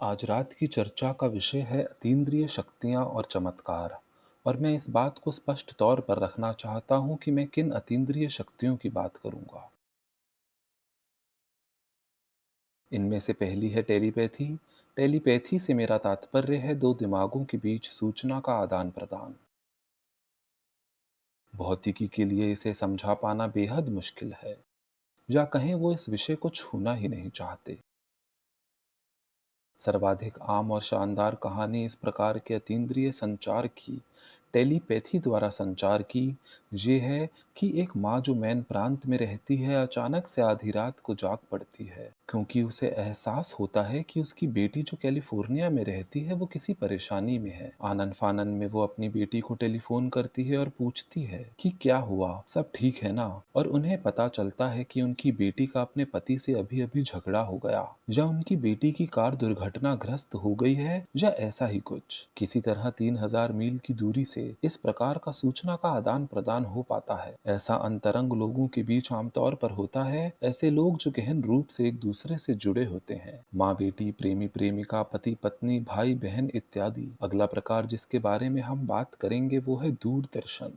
आज रात की चर्चा का विषय है अतीन्द्रिय शक्तियां और चमत्कार। और मैं इस बात को स्पष्ट तौर पर रखना चाहता हूं कि मैं किन अतीन्द्रिय शक्तियों की बात करूंगा। इनमें से पहली है टेलीपैथी। टेलीपैथी से मेरा तात्पर्य है दो दिमागों के बीच सूचना का आदान प्रदान। भौतिकी के लिए इसे समझा पाना बेहद मुश्किल है, या कहें वो इस विषय को छूना ही नहीं चाहते। सर्वाधिक आम और शानदार कहानी इस प्रकार के अतीन्द्रिय संचार की, टेलीपैथी द्वारा संचार की, ये है कि एक माँ जो मैन प्रांत में रहती है अचानक से आधी रात को जाग पड़ती है, क्योंकि उसे एहसास होता है कि उसकी बेटी जो कैलिफोर्निया में रहती है वो किसी परेशानी में है। आनन फानन में वो अपनी बेटी को टेलीफोन करती है और पूछती है कि क्या हुआ, सब ठीक है ना। और उन्हें पता चलता है कि उनकी बेटी का अपने पति से अभी अभी झगड़ा हो गया, या उनकी बेटी की कार दुर्घटनाग्रस्त हो गई है, या ऐसा ही कुछ। किसी तरह 3000 मील की दूरी से इस प्रकार का सूचना का आदान प्रदान हो पाता है। ऐसा अंतरंग लोगों के बीच आमतौर पर होता है, ऐसे लोग जो गहन रूप से एक दूसरे से जुड़े होते हैं, माँ बेटी, प्रेमी प्रेमिका, पति पत्नी, भाई बहन इत्यादि। अगला प्रकार जिसके बारे में हम बात करेंगे वो है दूरदर्शन,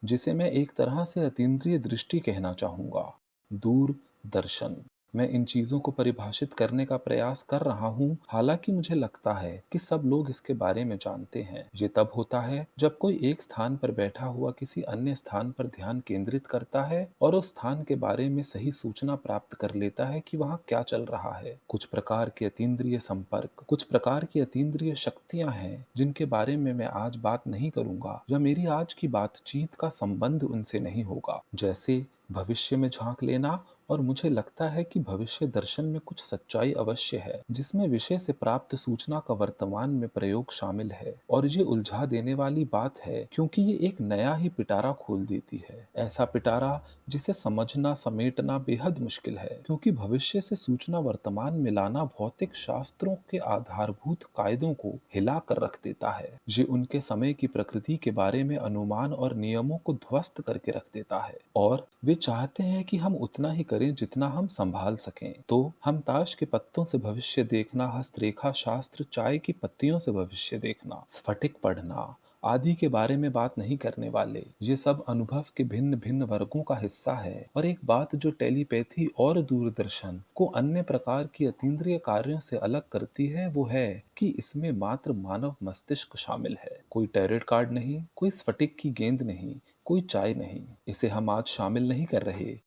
जिसे मैं एक तरह से अतीन्द्रिय दृष्टि कहना चाहूंगा। दूरदर्शन। मैं इन चीजों को परिभाषित करने का प्रयास कर रहा हूं, हालांकि मुझे लगता है कि सब लोग इसके बारे में जानते हैं। ये तब होता है जब कोई एक स्थान पर बैठा हुआ किसी अन्य स्थान पर ध्यान केंद्रित करता है और उस स्थान के बारे में सही सूचना प्राप्त कर लेता है कि वहां क्या चल रहा है। कुछ प्रकार के अतीन्द्रिय संपर्क, कुछ प्रकार की अतीन्द्रिय शक्तियां हैं जिनके बारे में मैं आज बात नहीं करूंगा, या मेरी आज की बातचीत का संबंध उनसे नहीं होगा। जैसे भविष्य में झांक लेना, और मुझे लगता है कि भविष्य दर्शन में कुछ सच्चाई अवश्य है जिसमें विषय से प्राप्त सूचना का वर्तमान में प्रयोग शामिल है। और ये उलझा देने वाली बात है, क्योंकि ये एक नया ही पिटारा खोल देती है, ऐसा पिटारा जिसे समझना समेटना बेहद मुश्किल है, क्योंकि भविष्य से सूचना वर्तमान में लाना भौतिक शास्त्रों के आधारभूत कायदों को हिला कर रख देता है। ये उनके समय की प्रकृति के बारे में अनुमान और नियमों को ध्वस्त करके रख देता है, और वे चाहते हैं कि हम उतना ही करें जितना हम संभाल सकें। तो हम ताश के पत्तों से भविष्य देखना, हस्तरेखा शास्त्र, चाय की पत्तियों से भविष्य देखना, स्फटिक पढ़ना आदि के बारे में बात नहीं करने वाले। ये सब अनुभव के भिन्न भिन्न वर्गों का हिस्सा है। और एक बात जो टेलीपैथी और दूरदर्शन को अन्य प्रकार की अतीन्द्रिय कार्यों से अलग करती है वो है कि इसमें मात्र मानव मस्तिष्क शामिल है। कोई टैरोट कार्ड नहीं, कोई स्फटिक की गेंद नहीं, कोई चाय नहीं। इसे हम आज शामिल नहीं कर रहे,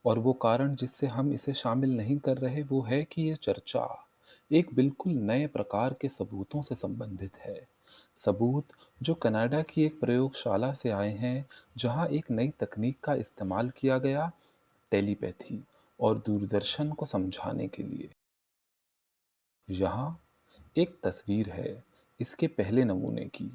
और वो कारण जिससे हम इसे शामिल नहीं कर रहे वो है कि ये चर्चा एक बिल्कुल नए प्रकार के सबूतों से संबंधित है। सबूत जो कनाडा की एक प्रयोगशाला से आए हैं, जहां एक नई तकनीक का इस्तेमाल किया गया, टेलीपैथी और दूरदर्शन को समझाने के लिए। यहाँ एक तस्वीर है इसके पहले नमूने की।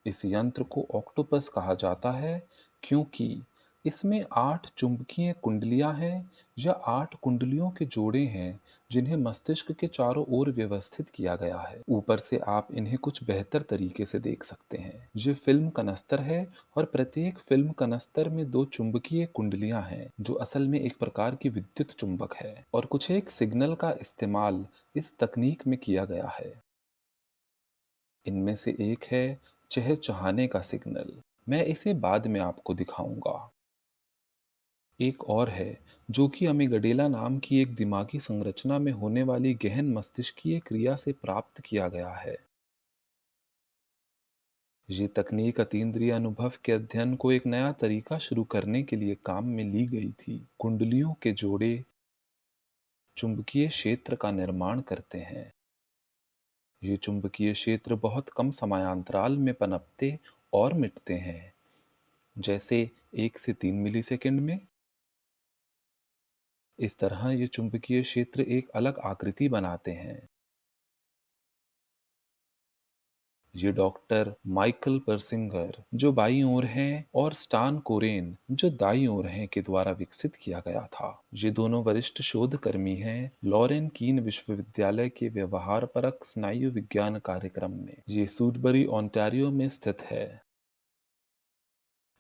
इस यंत्र को ऑक्टोपस कहा जाता है, क्योंकि इसमें 8 चुंबकीय कुंडलियां हैं, या 8 कुंडलियों के जोड़े हैं जिन्हें मस्तिष्क के चारों ओर व्यवस्थित किया गया है। ऊपर से आप इन्हें कुछ बेहतर तरीके से देख सकते हैं। ये फिल्म कनस्तर है, और प्रत्येक फिल्म कनस्तर में 2 चुंबकीय कुंडलियां हैं जो असल में एक प्रकार की विद्युत चुंबक है, और कुछ एक सिग्नल का इस्तेमाल इस तकनीक में किया गया है। इनमें से एक है चहचहाने का सिग्नल। मैं इसे बाद में आपको दिखाऊंगा। एक और है जो कि अमीगडाला नाम की एक दिमागी संरचना में होने वाली गहन मस्तिष्कीय क्रिया से प्राप्त किया गया है। ये तकनीक अतीन्द्रिय अनुभव के अध्ययन को एक नया तरीका शुरू करने के लिए काम में ली गई थी। कुंडलियों के जोड़े चुंबकीय क्षेत्र का निर्माण करते हैं। ये चुंबकीय क्षेत्र बहुत कम समयांतराल में पनपते और मिटते हैं, जैसे 1 से 3 मिलीसेकंड में। इस तरह ये चुंबकीय क्षेत्र एक अलग आकृति बनाते हैं। ये डॉक्टर माइकल पर्सिंगर जो बाईं ओर हैं, और स्टान कोरेन जो दाईं ओर हैं, के द्वारा विकसित किया गया था। ये दोनों वरिष्ठ शोधकर्मी हैं लॉरेन कीन विश्वविद्यालय के व्यवहार परक स्नायु विज्ञान कार्यक्रम में। ये सूडबरी ओंटारियो में स्थित है।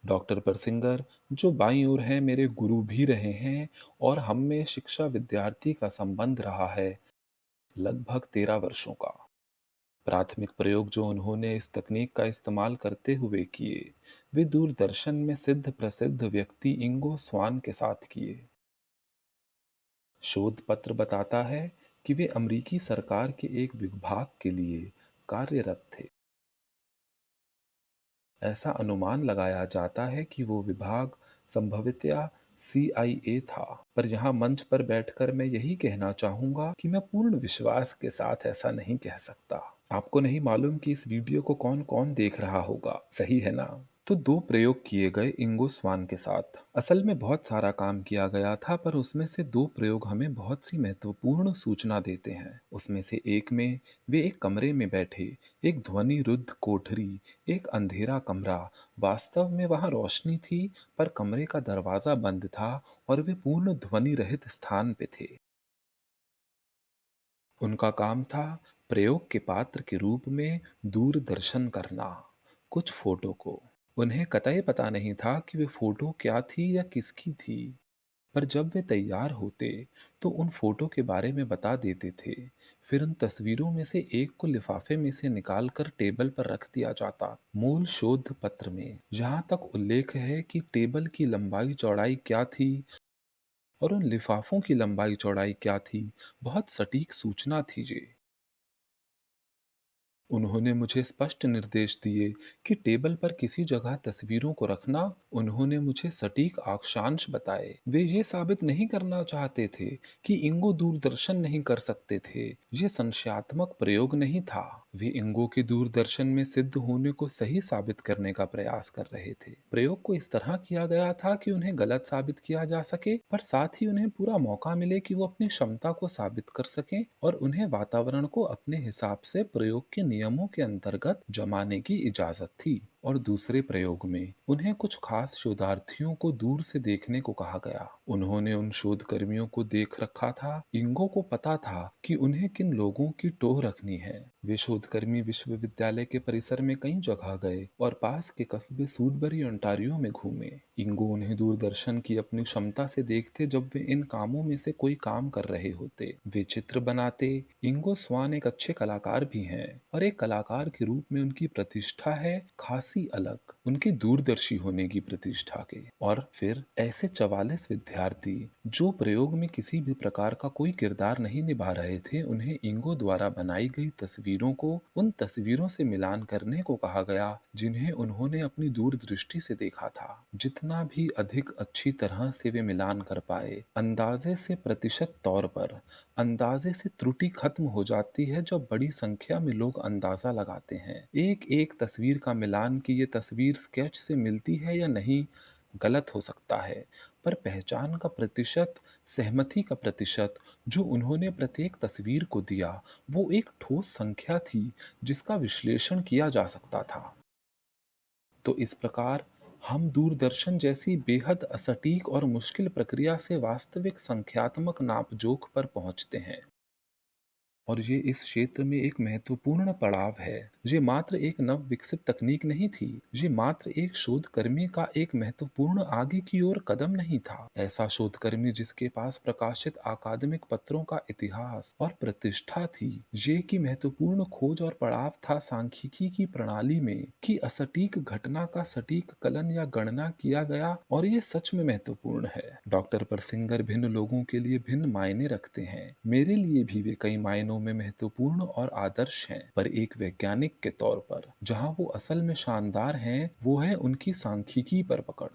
डॉक्टर परसिंगर, जो बाईं ओर हैं, मेरे गुरु भी रहे हैं और हम में शिक्षा विद्यार्थी का संबंध रहा है लगभग 13 वर्षों का। प्राथमिक प्रयोग जो उन्होंने इस तकनीक का इस्तेमाल करते हुए किए, वे दूरदर्शन में सिद्ध प्रसिद्ध व्यक्ति इंगो स्वान के साथ किए। शोध पत्र बताता है कि वे अमेरिकी सरकार के एक विभाग के लिए कार्यरत थे। ऐसा अनुमान लगाया जाता है कि वो विभाग संभवतया CIA था। पर यहाँ मंच पर बैठकर मैं यही कहना चाहूंगा कि मैं पूर्ण विश्वास के साथ ऐसा नहीं कह सकता। आपको नहीं मालूम कि इस वीडियो को कौन कौन देख रहा होगा, सही है ना? तो दो प्रयोग किए गए इंगो स्वान के साथ। असल में बहुत सारा काम किया गया था, पर उसमें से दो प्रयोग हमें बहुत सी महत्वपूर्ण सूचना देते हैं। उसमें से एक में वे एक कमरे में बैठे, एक ध्वनि रुद्ध कोठरी, एक अंधेरा कमरा। वास्तव में वहां रोशनी थी, पर कमरे का दरवाजा बंद था और वे पूर्ण ध्वनि रहित स्थान पे थे। उनका काम था प्रयोग के पात्र के रूप में दूरदर्शन करना, कुछ फोटो को। उन्हें कतई पता नहीं था कि वे फोटो क्या थी या किसकी थी, पर जब वे तैयार होते तो उन फोटो के बारे में बता देते थे। फिर उन तस्वीरों में से एक को लिफाफे में से निकालकर टेबल पर रख दिया जाता। मूल शोध पत्र में जहां तक उल्लेख है कि टेबल की लंबाई चौड़ाई क्या थी और उन लिफाफों की लंबाई चौड़ाई क्या थी, बहुत सटीक सूचना थी जी। उन्होंने मुझे स्पष्ट निर्देश दिए कि टेबल पर किसी जगह तस्वीरों को रखना। उन्होंने मुझे सटीक अक्षांश बताए। वे ये साबित नहीं करना चाहते थे कि इंगो दूरदर्शन नहीं कर सकते थे। ये संशयात्मक प्रयोग नहीं था। वे इंगो के दूरदर्शन में सिद्ध होने को सही साबित करने का प्रयास कर रहे थे। प्रयोग को इस तरह किया गया था कि उन्हें गलत साबित किया जा सके, पर साथ ही उन्हें पूरा मौका मिले कि वो अपनी क्षमता को साबित कर सकें और उन्हें वातावरण को अपने हिसाब से प्रयोग के नियमों के अंतर्गत जमाने की इजाजत थी। और दूसरे प्रयोग में उन्हें कुछ खास शोधार्थियों को दूर से देखने को कहा गया। उन्होंने उन शोधकर्मियों को देख रखा था। इंगो को पता था कि उन्हें किन लोगों की टोह रखनी है। वे शोधकर्मी विश्वविद्यालय के परिसर में कई जगह गए और पास के कस्बे सूडबरी ओंटारियो में घूमे। इंगो उन्हें दूरदर्शन की अपनी क्षमता से देखते जब वे इन कामों में से कोई काम कर रहे होते। वे चित्र बनाते। इंगो स्वान एक अच्छे कलाकार भी हैं और एक कलाकार के रूप में उनकी प्रतिष्ठा है खासी अलग, उनके दूरदर्शी होने की प्रतिष्ठा के। और फिर ऐसे 44 विद्यार्थी जो प्रयोग में किसी भी प्रकार का कोई किरदार नहीं निभा रहे थे, उन्हें इंगो द्वारा बनाई गई तस्वीरों को उन तस्वीरों से मिलान करने को कहा गया जिन्हें उन्होंने अपनी दूरदृष्टि से देखा था। जितना भी अधिक अच्छी तरह से वे मिलान कर पाए, अंदाजे से प्रतिशत तौर पर अंदाजे से त्रुटि खत्म हो जाती है जब बड़ी संख्या में लोग अंदाजा लगाते हैं। एक एक तस्वीर का मिलान कि ये तस्वीर स्केच से मिलती है या नहीं गलत हो सकता है, पर पहचान का प्रतिशत, सहमति का प्रतिशत जो उन्होंने प्रत्येक तस्वीर को दिया, वो एक ठोस संख्या थी जिसका विश्लेषण किया जा सकता था। तो इस प्रकार हम दूरदर्शन जैसी बेहद असटीक और मुश्किल प्रक्रिया से वास्तविक संख्यात्मक नापजोख पर पहुंचते हैं। और ये इस क्षेत्र में एक महत्वपूर्ण पड़ाव है। ये मात्र एक नव विकसित तकनीक नहीं थी। ये मात्र एक शोधकर्मी का एक महत्वपूर्ण आगे की ओर कदम नहीं था। ऐसा शोधकर्मी जिसके पास प्रकाशित अकादमिक पत्रों का इतिहास और प्रतिष्ठा थी। ये की महत्वपूर्ण खोज और पड़ाव था सांख्यिकी की प्रणाली में कि असटीक घटना का सटीक कलन या गणना किया गया। और ये सच में महत्वपूर्ण है। डॉक्टर परसिंगर भिन्न लोगों के लिए भिन्न मायने रखते हैं। मेरे लिए भी वे कई मायनों में महत्वपूर्ण और आदर्श हैं, पर एक वैज्ञानिक के तौर पर जहां वो असल में शानदार हैं, वो है उनकी सांख्यिकी पर पकड़।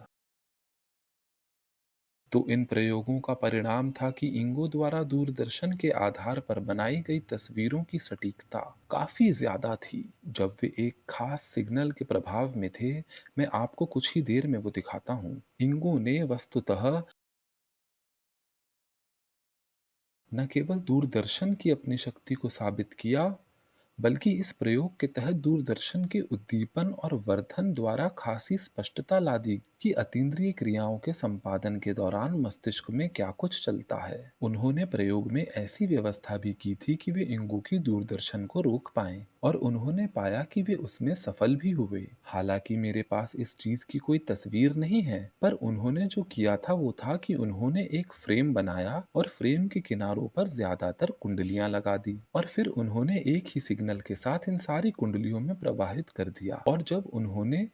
तो इन प्रयोगों का परिणाम था कि इंगो द्वारा दूरदर्शन के आधार पर बनाई गई तस्वीरों की सटीकता काफी ज्यादा थी। जब वे एक खास सिग्नल के प्रभाव में थे, मैं आपको कुछ ही देर में वो दिखाता हूँ। इंगो ने वस्तुतः न केवल दूरदर्शन की अपनी शक्ति को साबित किया, बल्कि इस प्रयोग के तहत दूरदर्शन के उद्दीपन और वर्धन द्वारा खासी स्पष्टता ला दी कि अतीन्द्रिय क्रियाओं के संपादन के दौरान मस्तिष्क में क्या कुछ चलता है। उन्होंने प्रयोग में ऐसी व्यवस्था भी की थी कि वे इंगू की दूरदर्शन को रोक पाएं और उन्होंने पाया कि वे उसमें सफल भी हुए। हालांकि मेरे पास इस चीज की कोई तस्वीर नहीं है, पर उन्होंने जो किया था वो था कि उन्होंने एक फ्रेम बनाया और फ्रेम के किनारों पर ज्यादातर कुंडलियां लगा दी, और फिर उन्होंने एक ही सिग्नल के साथ इन सारी कुंडलियों में प्रवाहित कर दिया। और जब उन्होंने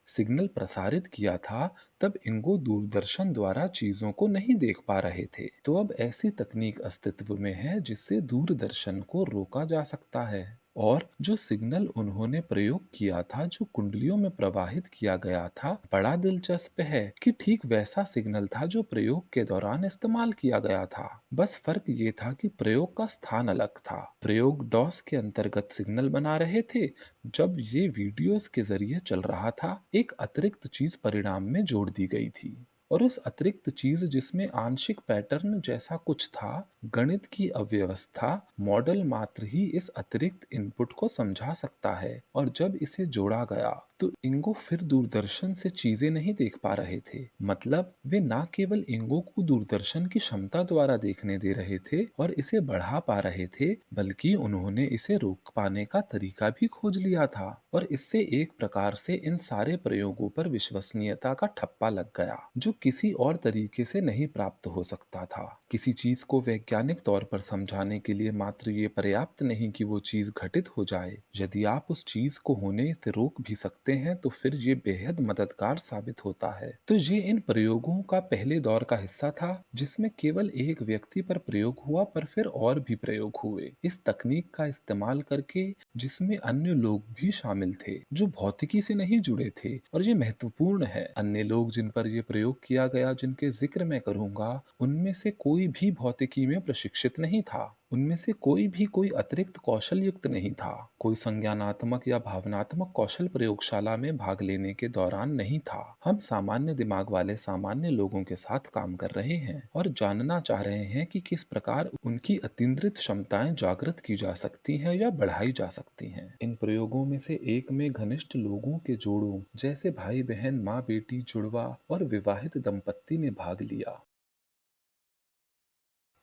सिग्नल प्रसारित किया था, तब इंगो दूरदर्शन द्वारा चीजों को नहीं देख पा रहे थे। तो अब ऐसी तकनीक अस्तित्व में है जिससे दूरदर्शन को रोका जा सकता है। और जो सिग्नल उन्होंने प्रयोग किया था, जो कुंडलियों में प्रवाहित किया गया था, बड़ा दिलचस्प है कि ठीक वैसा सिग्नल था जो प्रयोग के दौरान इस्तेमाल किया गया था। बस फर्क ये था कि प्रयोग का स्थान अलग था। प्रयोग डॉस के अंतर्गत सिग्नल बना रहे थे, जब ये वीडियोस के जरिए चल रहा था, एक अतिरिक्त चीज परिणाम में जोड़ दी गई थी। और उस अतिरिक्त चीज जिसमें आंशिक पैटर्न जैसा कुछ था, गणित की अव्यवस्था, मॉडल मात्र ही इस अतिरिक्त इनपुट को समझा सकता है। और जब इसे जोड़ा गया तो इंगो फिर दूरदर्शन से चीजें नहीं देख पा रहे थे। मतलब वे न केवल इंगो को दूरदर्शन की क्षमता द्वारा देखने दे रहे थे और इसे बढ़ा पा रहे थे, बल्कि उन्होंने इसे रोक पाने का तरीका भी खोज लिया था। और इससे एक प्रकार से इन सारे प्रयोगों पर विश्वसनीयता का ठप्पा लग गया, जो किसी और तरीके से नहीं प्राप्त हो सकता था। किसी चीज को वैज्ञानिक तौर पर समझाने के लिए मात्र ये पर्याप्त नहीं कि वो चीज घटित हो जाए। यदि आप उस चीज को होने से रोक भी सकते हैं तो फिर ये बेहद मददगार साबित होता है। तो ये इन प्रयोगों का पहले दौर का हिस्सा था, जिसमें केवल एक व्यक्ति पर प्रयोग हुआ, पर फिर और भी प्रयोग हुए इस तकनीक का इस्तेमाल करके, जिसमें अन्य लोग भी शामिल थे जो भौतिकी से नहीं जुड़े थे। और ये महत्वपूर्ण है, अन्य लोग जिन पर यह प्रयोग किया गया, जिनके जिक्र मैं करूंगा, उनमें से कोई भी भौतिकी में प्रशिक्षित नहीं था। उनमें से कोई भी कोई अतिरिक्त कौशल युक्त नहीं था। कोई संज्ञानात्मक या भावनात्मक कौशल प्रयोगशाला में भाग लेने के दौरान नहीं था। हम सामान्य दिमाग वाले सामान्य लोगों के साथ काम कर रहे हैं और जानना चाह रहे हैं कि किस प्रकार उनकी अतीन्द्रित क्षमताएं जागृत की जा सकती हैं या बढ़ाई जा सकती हैं। इन प्रयोगों में से एक में घनिष्ठ लोगों के जोड़ों, जैसे भाई बहन, माँ बेटी, जुड़वा और विवाहित दंपत्ति ने भाग लिया।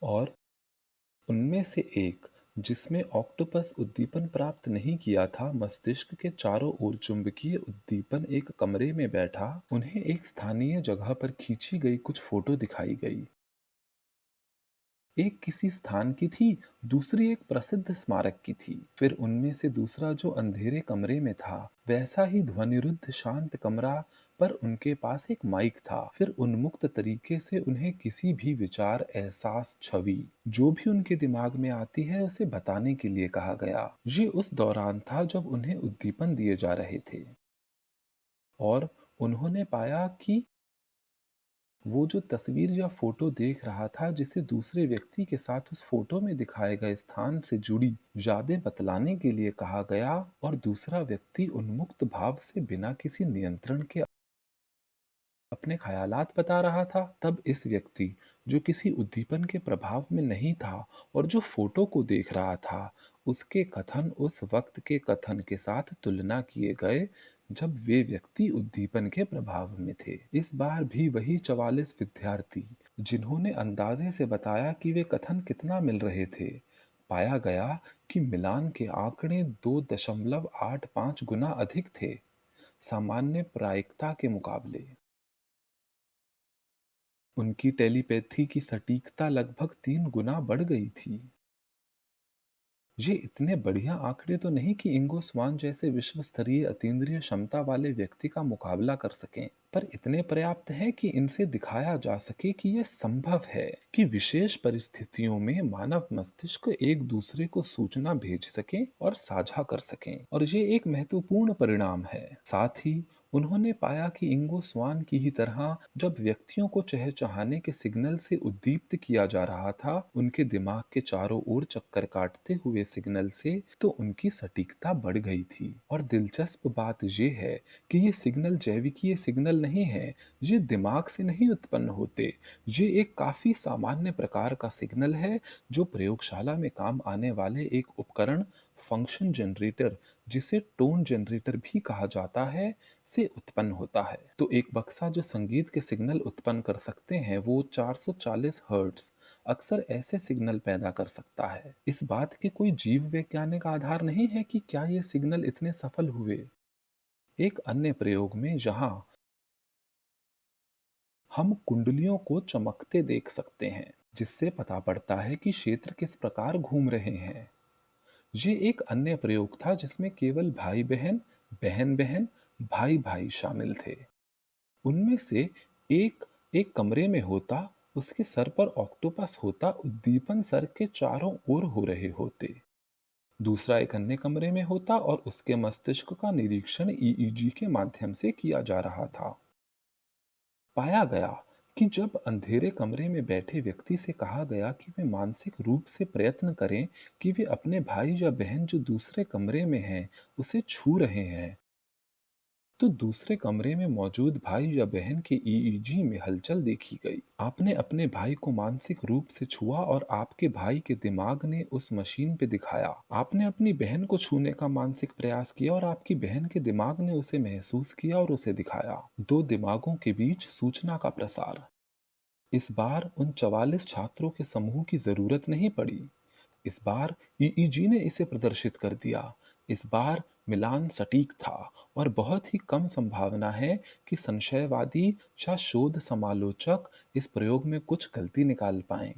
और उनमें से एक, जिसमें ऑक्टोपस उद्दीपन प्राप्त नहीं किया था, मस्तिष्क के चारों ओर चुंबकीय उद्दीपन, एक कमरे में बैठा, उन्हें एक स्थानीय जगह पर खींची गई कुछ फोटो दिखाई गई। एक किसी स्थान की थी, दूसरी एक प्रसिद्ध स्मारक की थी। फिर उनमें से दूसरा, जो अंधेरे कमरे में था, वैसा ही ध्वनिरुद्ध शांत कमरा, पर उनके पास एक माइक था। फिर उन्मुक्त तरीके से उन्हें किसी भी विचार, एहसास, छवि, जो भी उनके दिमाग में आती है, उसे बताने के लिए कहा गया। ये उस दौरान था जब उन्हें उद्दीपन दिए जा रहे थे। और उन्होंने पाया कि वो जो तस्वीर या फोटो देख रहा था, जिसे दूसरे व्यक्ति के साथ उस फोटो में दिखाए गए स्थान से जुड़ी यादें बतलाने के लिए कहा गया, और दूसरा व्यक्ति उन्मुक्त भाव से बिना किसी नियंत्रण के अपने ख्यालात बता रहा था। तब इस व्यक्ति, जो किसी उद्दीपन के प्रभाव में नहीं था और जो फोटो को देख रहा था, उसके कथन उस वक्त के कथन के साथ तुलना किए गए जब वे व्यक्ति उद्दीपन के प्रभाव में थे। इस बार भी वही 44 विद्यार्थी, जिन्होंने अंदाजे से बताया कि वे कथन कितना मिल रहे थे, पाया गया कि मिलान के आंकड़े 2.85 गुना अधिक थे, सामान्य प्रायिकता के मुकाबले। उनकी टेलीपैथी की सटीकता लगभग 3 गुना बढ़ गई थी। ये इतने बढ़िया आंकड़े तो नहीं कि इंगो स्वान जैसे विश्व स्तरीय अतीन्द्रिय क्षमता वाले व्यक्ति का मुकाबला कर सकें, पर इतने पर्याप्त हैं कि इनसे दिखाया जा सके कि यह संभव है कि विशेष परिस्थितियों में मानव मस्तिष्क एक दूसरे को सूचना भेज सके और साझा कर सकें। और ये एक महत्वपूर्ण परिणाम है। साथ ही उन्होंने पाया कि इंगो स्वान की ही तरह, जब व्यक्तियों को चहचहाने के सिग्नल से उद्दीप्त किया जा रहा था, उनके दिमाग के चारों ओर चक्कर काटते हुए सिग्नल से, तो उनकी सटीकता बढ़ गई थी। और दिलचस्प बात यह है कि ये सिग्नल जैविकीय सिग्नल नहीं है, ये दिमाग से नहीं उत्पन्न होते। ये एक काफी सामान्य प्रकार का सिग्नल है, जो प्रयोगशाला में काम आने वाले एक उपकरण फंक्शन जनरेटर, जिसे टोन जनरेटर भी कहा जाता है, से उत्पन्न होता है। तो एक बक्सा जो संगीत के सिग्नल उत्पन्न कर सकते हैं, वो 440 हर्ट्ज अक्सर ऐसे सिग्नल पैदा कर सकता है। इस बात के कोई जीव वैज्ञानिक आधार नहीं है कि क्या ये सिग्नल इतने सफल हुए। एक अन्य प्रयोग में, जहां हम कुंडलियों को चमकते देख सकते हैं, जिससे पता पड़ता है कि क्षेत्र किस प्रकार घूम रहे हैं। ये एक अन्य प्रयोग था जिसमें केवल भाई बहन, बहन बहन, भाई भाई शामिल थे। उनमें से एक एक कमरे में होता, उसके सर पर ऑक्टोपस होता, उद्दीपन सर के चारों ओर हो रहे होते। दूसरा एक अन्य कमरे में होता और उसके मस्तिष्क का निरीक्षण ईईजी के माध्यम से किया जा रहा था। पाया गया कि जब अंधेरे कमरे में बैठे व्यक्ति से कहा गया कि वे मानसिक रूप से प्रयत्न करें कि वे अपने भाई या बहन जो दूसरे कमरे में हैं उसे छू रहे हैं, तो दूसरे कमरे में मौजूद भाई या बहन के ईईजी में हलचल देखी गई। आपने अपने भाई को मानसिक रूप से छुआ और आपके भाई के दिमाग ने उस मशीन पे दिखाया। आपने अपनी बहन को छूने का मानसिक प्रयास किया और आपकी बहन के दिमाग ने उसे महसूस किया और उसे दिखाया। दो दिमागों के बीच सूचना का प्रसार। इस बार उन 44 छात्रों के समूह की जरूरत नहीं पड़ी। इस बार ईईजी ने इसे प्रदर्शित कर दिया। इस बार मिलान सटीक था और बहुत ही कम संभावना है कि संशयवादी या शोध समालोचक इस प्रयोग में कुछ गलती निकाल पाएं।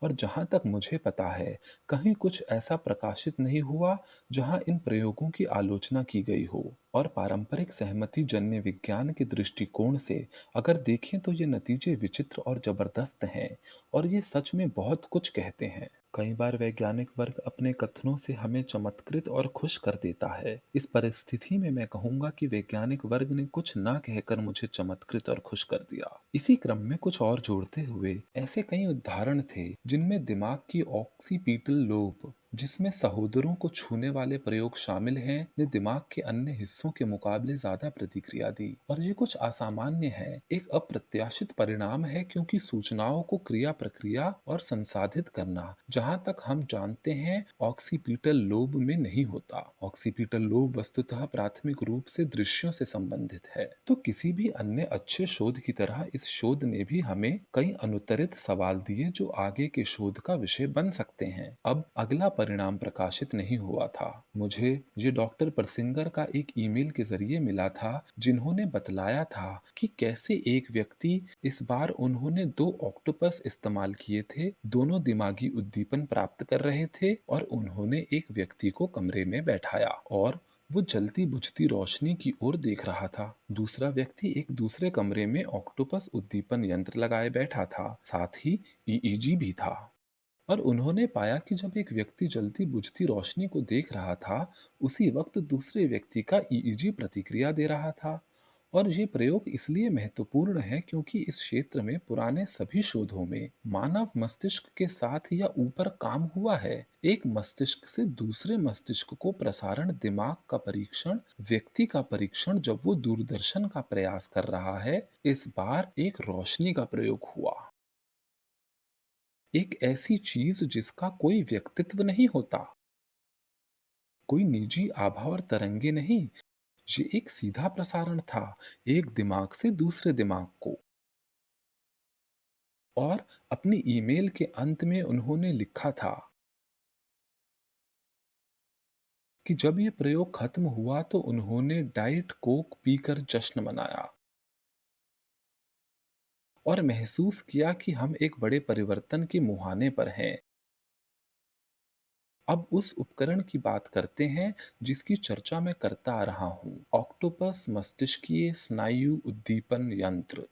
और जहां तक मुझे पता है, कहीं कुछ ऐसा प्रकाशित नहीं हुआ जहां इन प्रयोगों की आलोचना की गई हो। और पारंपरिक सहमति जन्य विज्ञान के दृष्टिकोण से अगर देखें तो ये नतीजे विचित्र और जबरदस्त हैं, और ये सच में बहुत कुछ कहते हैं। कई बार वैज्ञानिक वर्ग अपने कथनों से हमें चमत्कृत और खुश कर देता है। इस परिस्थिति में मैं कहूंगा कि वैज्ञानिक वर्ग ने कुछ ना कहकर मुझे चमत्कृत और खुश कर दिया। इसी क्रम में कुछ और जोड़ते हुए, ऐसे कई उदाहरण थे जिनमें दिमाग की ऑक्सीपिटल लोब, जिसमें सहोदरों को छूने वाले प्रयोग शामिल हैं, ने दिमाग के अन्य हिस्सों के मुकाबले ज्यादा प्रतिक्रिया दी। और ये कुछ असामान्य है, एक अप्रत्याशित परिणाम है, क्योंकि सूचनाओं को क्रिया प्रक्रिया और संसाधित करना, जहां तक हम जानते हैं, ऑक्सीपिटल लोब में नहीं होता। ऑक्सीपिटल लोब वस्तुतः प्राथमिक रूप से दृश्यों से संबंधित है। तो किसी भी अन्य अच्छे शोध की तरह इस शोध ने भी हमें कई अनुत्तरित सवाल दिए जो आगे के शोध का विषय बन सकते हैं। अब अगला परिणाम प्रकाशित नहीं हुआ था। मुझे ये डॉक्टर परसिंगर का एक ईमेल के जरिए मिला था, जिन्होंने बतलाया था कि कैसे एक व्यक्ति, इस बार उन्होंने दो ऑक्टोपस इस्तेमाल किए थे, दोनों दिमागी उद्दीपन प्राप्त कर रहे थे, और उन्होंने एक व्यक्ति को कमरे में बैठाया और वो जलती बुझती रोशनी की ओर देख रहा था। दूसरा व्यक्ति एक दूसरे कमरे में ऑक्टोपस उद्दीपन यंत्र लगाए बैठा था, साथ ही ईईजी भी था। और उन्होंने पाया कि जब एक व्यक्ति जलती बुझती रोशनी को देख रहा था, उसी वक्त दूसरे व्यक्ति का ईईजी प्रतिक्रिया दे रहा था। और ये प्रयोग इसलिए महत्वपूर्ण है क्योंकि इस क्षेत्र में पुराने सभी शोधों में मानव मस्तिष्क के साथ या ऊपर काम हुआ है। एक मस्तिष्क से दूसरे मस्तिष्क को प्रसारण, दिमाग का परीक्षण, व्यक्ति का परीक्षण, जब वो दूरदर्शन का प्रयास कर रहा है, इस बार एक रोशनी का प्रयोग हुआ। एक ऐसी चीज जिसका कोई व्यक्तित्व नहीं होता, कोई निजी आभा और तरंगे नहीं। ये एक सीधा प्रसारण था, एक दिमाग से दूसरे दिमाग को। और अपनी ईमेल के अंत में उन्होंने लिखा था कि जब ये प्रयोग खत्म हुआ तो उन्होंने डाइट कोक पीकर जश्न मनाया और महसूस किया कि हम एक बड़े परिवर्तन के मुहाने पर हैं। अब उस उपकरण की बात करते हैं जिसकी चर्चा मैं करता आ रहा हूं, ऑक्टोपस मस्तिष्कीय स्नायु उद्दीपन यंत्र,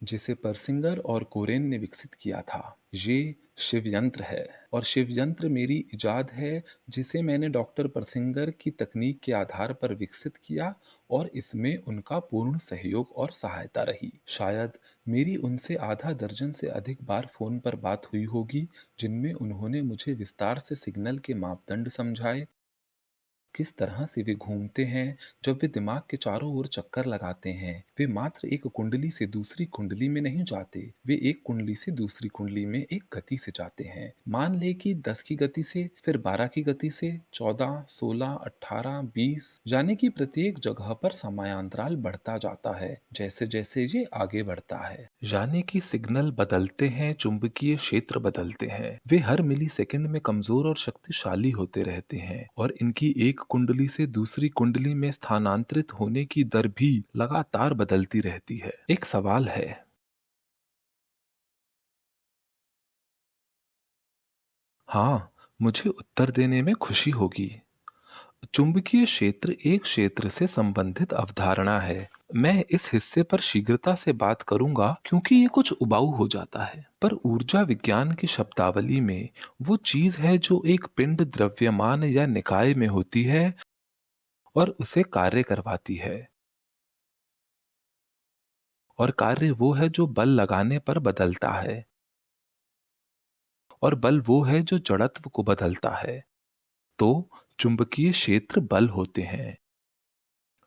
जिसे परसिंगर और कोरेन ने विकसित किया था। ये शिव यंत्र है, और शिव यंत्र मेरी इजाद है, जिसे मैंने डॉक्टर परसिंगर की तकनीक के आधार पर विकसित किया, और इसमें उनका पूर्ण सहयोग और सहायता रही। शायद मेरी उनसे आधा दर्जन से अधिक बार फोन पर बात हुई होगी, जिनमें उन्होंने मुझे विस्तार से सिग्नल के मापदंड समझाए, किस तरह से वे घूमते हैं जब वे दिमाग के चारों ओर चक्कर लगाते हैं। वे मात्र एक कुंडली से दूसरी कुंडली में नहीं जाते, वे एक कुंडली से दूसरी कुंडली में एक गति से जाते हैं। मान ले कि 10 की गति से, फिर 12 की गति से, 14, 16, 18, 20, यानी कि प्रत्येक जगह पर समयांतराल बढ़ता जाता है जैसे जैसे ये आगे बढ़ता है। यानी कि सिग्नल बदलते हैं, चुंबकीय क्षेत्र बदलते हैं। वे हर मिली सेकंड में कमजोर और शक्तिशाली होते रहते हैं और इनकी एक कुंडली से दूसरी कुंडली में स्थानांतरित होने की दर भी लगातार बदलती रहती है। एक सवाल है। हाँ, मुझे उत्तर देने में खुशी होगी। चुंबकीय क्षेत्र एक क्षेत्र से संबंधित अवधारणा है। मैं इस हिस्से पर शीघ्रता से बात करूंगा क्योंकि ये कुछ उबाऊ हो जाता है। पर ऊर्जा विज्ञान की शब्दावली में वो चीज है जो एक पिंड, द्रव्यमान या निकाय में होती है और उसे कार्य करवाती है। और कार्य वो है जो बल लगाने पर बदलता है, और बल वो है जो जड़त्व को बदलता है। तो चुंबकीय क्षेत्र बल होते हैं।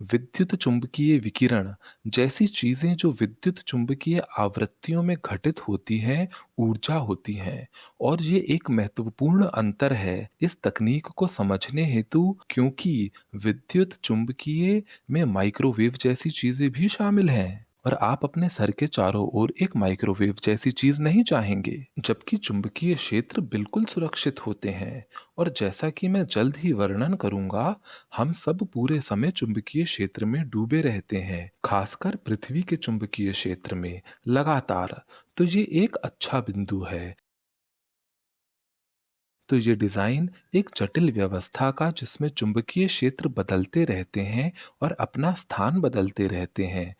विद्युत चुम्बकीय विकिरण जैसी चीजें जो विद्युत चुम्बकीय आवृत्तियों में घटित होती हैं, ऊर्जा होती हैं। और ये एक महत्वपूर्ण अंतर है इस तकनीक को समझने हेतु, क्योंकि विद्युत चुम्बकीय में माइक्रोवेव जैसी चीजें भी शामिल हैं। और आप अपने सर के चारों ओर एक माइक्रोवेव जैसी चीज नहीं चाहेंगे, जबकि चुंबकीय क्षेत्र बिल्कुल सुरक्षित होते हैं। और जैसा कि मैं जल्द ही वर्णन करूंगा, हम सब पूरे समय चुंबकीय क्षेत्र में डूबे रहते हैं, खासकर पृथ्वी के चुंबकीय क्षेत्र में लगातार। तो ये एक अच्छा बिंदु है। तो ये डिजाइन एक जटिल व्यवस्था का, जिसमें चुंबकीय क्षेत्र बदलते रहते हैं और अपना स्थान बदलते रहते हैं।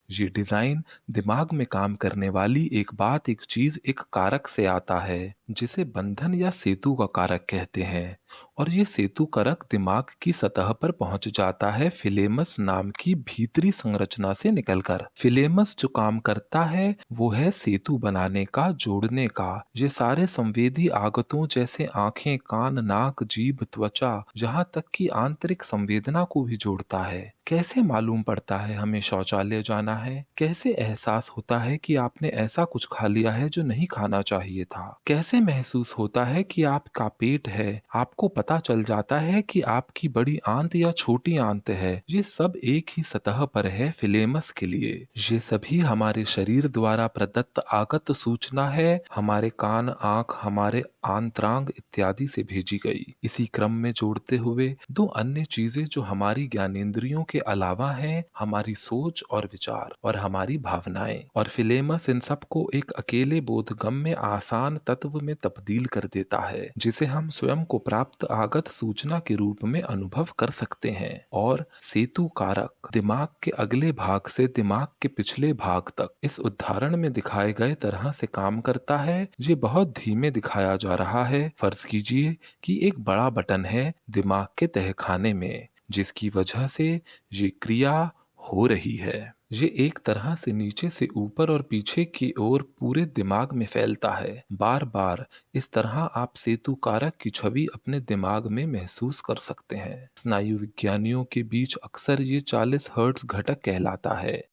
ये डिजाइन दिमाग में काम करने वाली एक बात, एक चीज, एक कारक से आता है जिसे बंधन या सेतु का कारक कहते हैं। और ये सेतु कारक दिमाग की सतह पर पहुंच जाता है फिलेमस नाम की भीतरी संरचना से निकलकर। फिलेमस जो काम करता है वो है सेतु बनाने का, जोड़ने का। ये सारे संवेदी आगतों जैसे आंखें, कान, नाक, जीभ, त्वचा, यहाँ तक कि आंतरिक संवेदना को भी जोड़ता है। कैसे मालूम पड़ता है हमें शौचालय जाना है? कैसे एहसास होता है कि आपने ऐसा कुछ खा लिया है जो नहीं खाना चाहिए था? कैसे महसूस होता है कि आपका पेट है? आपको पता चल जाता है कि आपकी बड़ी आंत या छोटी आंत है। ये सब एक ही सतह पर है फिलेमस के लिए। ये सभी हमारे शरीर द्वारा प्रदत्त आगत सूचना है, हमारे कान, आंख, हमारे आंतरांग इत्यादि से भेजी गई। इसी क्रम में जोड़ते हुए दो अन्य चीजें जो हमारी ज्ञानेंद्रियों के अलावा हैं, हमारी सोच और विचार और हमारी भावनाएं। और फिलेमस इन सबको एक अकेले बोधगम्य आसान तत्व में तब्दील कर देता है, जिसे हम स्वयं को प्राप्त आगत सूचना के रूप में अनुभव कर सकते हैं। और सेतु कारक दिमाग के अगले भाग से दिमाग के पिछले भाग तक इस उदाहरण में दिखाए गए तरह से काम करता है। ये बहुत धीमे दिखाया जा रहा है। फर्ज कीजिए कि एक बड़ा बटन है दिमाग के तहखाने में, जिसकी वजह से ये क्रिया हो रही है। ये एक तरह से नीचे से ऊपर और पीछे की ओर पूरे दिमाग में फैलता है। बार बार इस तरह आप सेतु कारक की छवि अपने दिमाग में महसूस कर सकते हैं। स्नायु विज्ञानियों के बीच अक्सर ये 40 हर्ट्ज घटक कहलाता है।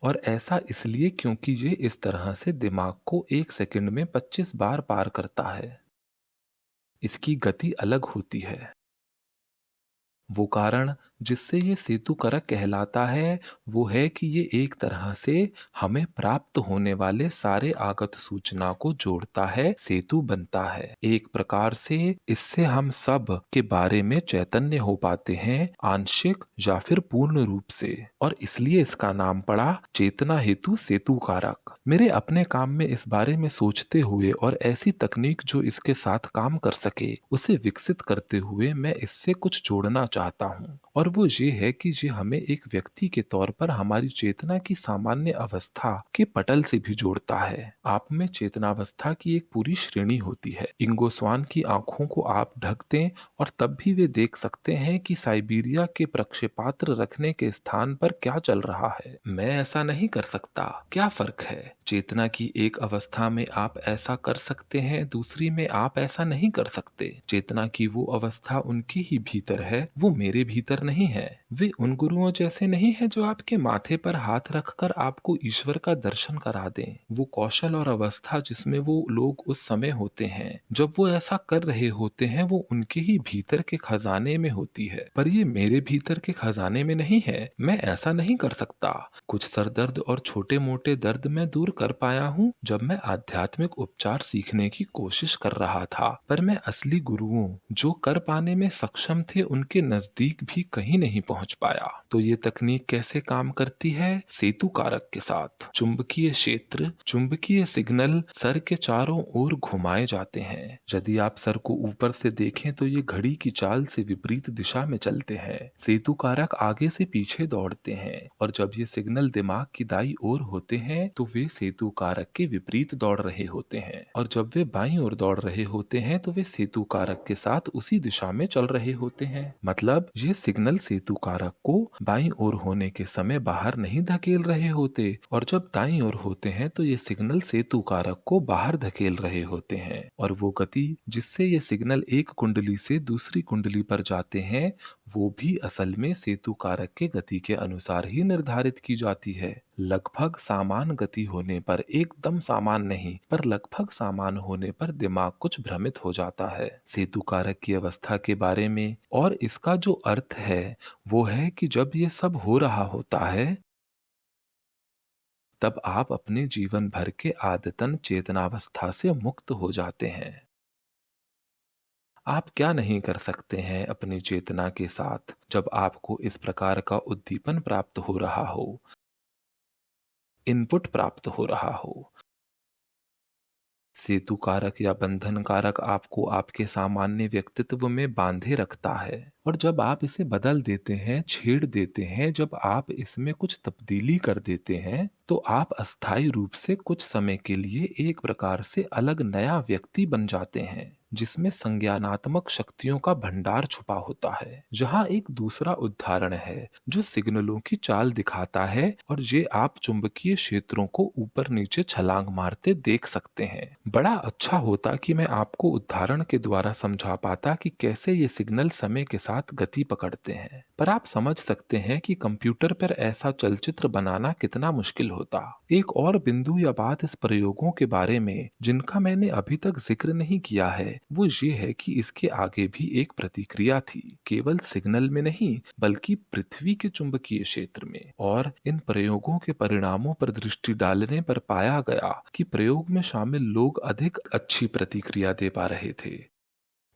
और ऐसा इसलिए क्योंकि ये इस तरह से दिमाग को एक सेकंड में 25 बार पार करता है। इसकी गति अलग होती है। वो कारण जिससे ये सेतु करक कहलाता है, वो है कि ये एक तरह से हमें प्राप्त होने वाले सारे आगत सूचना को जोड़ता है, सेतु बनता है। एक प्रकार से इससे हम सब के बारे में चैतन्य हो पाते हैं, आंशिक या फिर पूर्ण रूप से। और इसलिए इसका नाम पड़ा चेतना हेतु सेतु कारक। मेरे अपने काम में इस बारे में सोचते हुए और ऐसी तकनीक जो इसके साथ काम कर सके, उसे विकसित करते हुए मैं इससे कुछ जोड़ना चाहता हूँ। और और वो ये है कि ये हमें एक व्यक्ति के तौर पर हमारी चेतना की सामान्य अवस्था के पटल से भी जोड़ता है। आप में चेतनावस्था की एक पूरी श्रेणी होती है। इंगो स्वान की आंखों को आप ढक दें और तब भी वे देख सकते हैं कि साइबेरिया के प्रक्षेपात्र रखने के स्थान पर क्या चल रहा है। मैं ऐसा नहीं कर सकता। क्या फर्क है? चेतना की एक अवस्था में आप ऐसा कर सकते हैं, दूसरी में आप ऐसा नहीं कर सकते। चेतना की वो अवस्था उनके ही भीतर है, वो मेरे भीतर नहीं है। वे उन गुरुओं जैसे नहीं है जो आपके माथे पर हाथ रखकर आपको ईश्वर का दर्शन करा दें। वो कौशल और अवस्था जिसमें वो लोग उस समय होते हैं, जब वो ऐसा कर रहे होते हैं, वो उनके ही भीतर के खजाने में होती है, पर ये मेरे भीतर के खजाने में नहीं है। मैं ऐसा नहीं कर सकता। कुछ सरदर्द और छोटे मोटे दर्द मैं दूर कर पाया हूँ जब मैं आध्यात्मिक उपचार सीखने की कोशिश कर रहा था, पर मैं असली गुरुओं जो कर पाने में सक्षम थे उनके नजदीक भी कहीं नहीं पहुंच पाया। तो ये तकनीक कैसे काम करती है? सेतु कारक के साथ चुंबकीय क्षेत्र, चुंबकीय सिग्नल सर के चारों ओर घुमाए जाते हैं। यदि आप सर को ऊपर से देखें तो ये घड़ी की चाल से विपरीत दिशा में चलते हैं। सेतु कारक आगे से पीछे दौड़ते हैं और जब ये सिग्नल दिमाग की दाईं ओर होते हैं तो वे सेतु कारक के विपरीत दौड़ रहे होते हैं, और जब वे बाईं ओर दौड़ रहे होते हैं तो वे सेतु कारक के साथ उसी दिशा में चल रहे होते हैं। मतलब ये सिग्नल सेतु कारक को बाईं ओर होने के समय बाहर नहीं धकेल रहे होते, और जब दाईं ओर होते हैं तो ये सिग्नल सेतु कारक को बाहर धकेल रहे होते हैं। और वो गति जिससे ये सिग्नल एक कुंडली से दूसरी कुंडली पर जाते हैं, वो भी असल में सेतु कारक के गति के अनुसार ही निर्धारित की जाती है। लगभग समान गति होने पर, एकदम समान नहीं पर लगभग समान होने पर दिमाग कुछ भ्रमित हो जाता है। सेतु कारक की अवस्था के बारे में और इसका जो अर्थ है वो है कि जब ये सब हो रहा होता है तब आप अपने जीवन भर के आदतन चेतनावस्था से मुक्त हो जाते हैं। आप क्या नहीं कर सकते हैं अपनी चेतना के साथ जब आपको इस प्रकार का उद्दीपन प्राप्त हो रहा हो, इनपुट प्राप्त हो रहा हो। सेतु कारक या बंधन कारक आपको आपके सामान्य व्यक्तित्व में बांधे रखता है, और जब आप इसे बदल देते हैं, छेड़ देते हैं, जब आप इसमें कुछ तब्दीली कर देते हैं, तो आप अस्थायी रूप से कुछ समय के लिए एक प्रकार से अलग नया व्यक्ति बन जाते हैं जिसमें संज्ञानात्मक शक्तियों का भंडार छुपा होता है। जहाँ एक दूसरा उदाहरण है जो सिग्नलों की चाल दिखाता है, और ये आप चुंबकीय क्षेत्रों को ऊपर नीचे छलांग मारते देख सकते हैं। बड़ा अच्छा होता कि मैं आपको उदाहरण के द्वारा समझा पाता कि कैसे ये सिग्नल समय के साथ गति पकड़ते हैं, पर आप समझ सकते हैं कि कंप्यूटर पर ऐसा चलचित्र बनाना कितना मुश्किल होता। एक और बिंदु या बात इस प्रयोगों के बारे में जिनका मैंने अभी तक जिक्र नहीं किया है, वो ये है कि इसके आगे भी एक प्रतिक्रिया थी, केवल सिग्नल में नहीं बल्कि पृथ्वी के चुंबकीय क्षेत्र में। और इन प्रयोगों के परिणामों पर दृष्टि डालने पर पाया गया कि प्रयोग में शामिल लोग अधिक अच्छी प्रतिक्रिया दे पा रहे थे।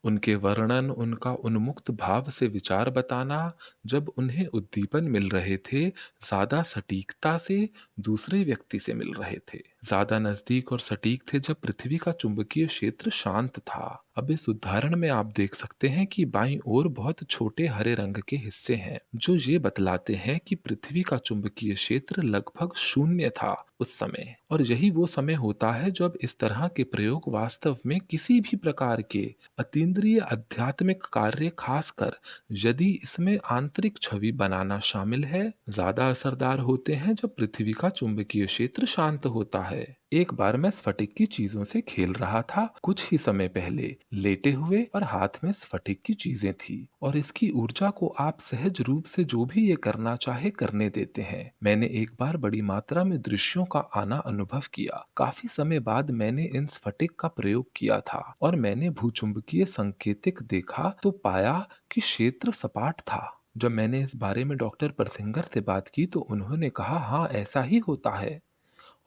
उनके वर्णन, उनका उन्मुक्त भाव से विचार बताना, जब उन्हें उद्दीपन मिल रहे थे, ज्यादा सटीकता से दूसरे व्यक्ति से मिल रहे थे। ज्यादा नजदीक और सटीक थे जब पृथ्वी का चुंबकीय क्षेत्र शांत था। अब इस उदाहरण में आप देख सकते हैं कि बाईं ओर बहुत छोटे हरे रंग के हिस्से हैं जो ये बतलाते हैं कि पृथ्वी का चुंबकीय क्षेत्र लगभग शून्य था उस समय, और यही वो समय होता है जब इस तरह के प्रयोग वास्तव में किसी भी प्रकार के अतीन्द्रिय आध्यात्मिक कार्य, खासकर यदि इसमें आंतरिक छवि बनाना शामिल है, ज्यादा असरदार होते हैं जब पृथ्वी का चुंबकीय क्षेत्र शांत होता है। एक बार मैं स्फटिक की चीजों से खेल रहा था कुछ ही समय पहले, लेटे हुए, और हाथ में स्फटिक की चीजें थी, और इसकी ऊर्जा को आप सहज रूप से जो भी ये करना चाहे करने देते हैं। मैंने एक बार बड़ी मात्रा में दृश्यों का आना अनुभव किया। काफी समय बाद मैंने इन स्फटिक का प्रयोग किया था और मैंने भूचुंबकीय संकेतिक देखा तो पाया कि क्षेत्र सपाट था। जब मैंने इस बारे में डॉक्टर परसिंगर से बात की तो उन्होंने कहा, हाँ ऐसा ही होता है।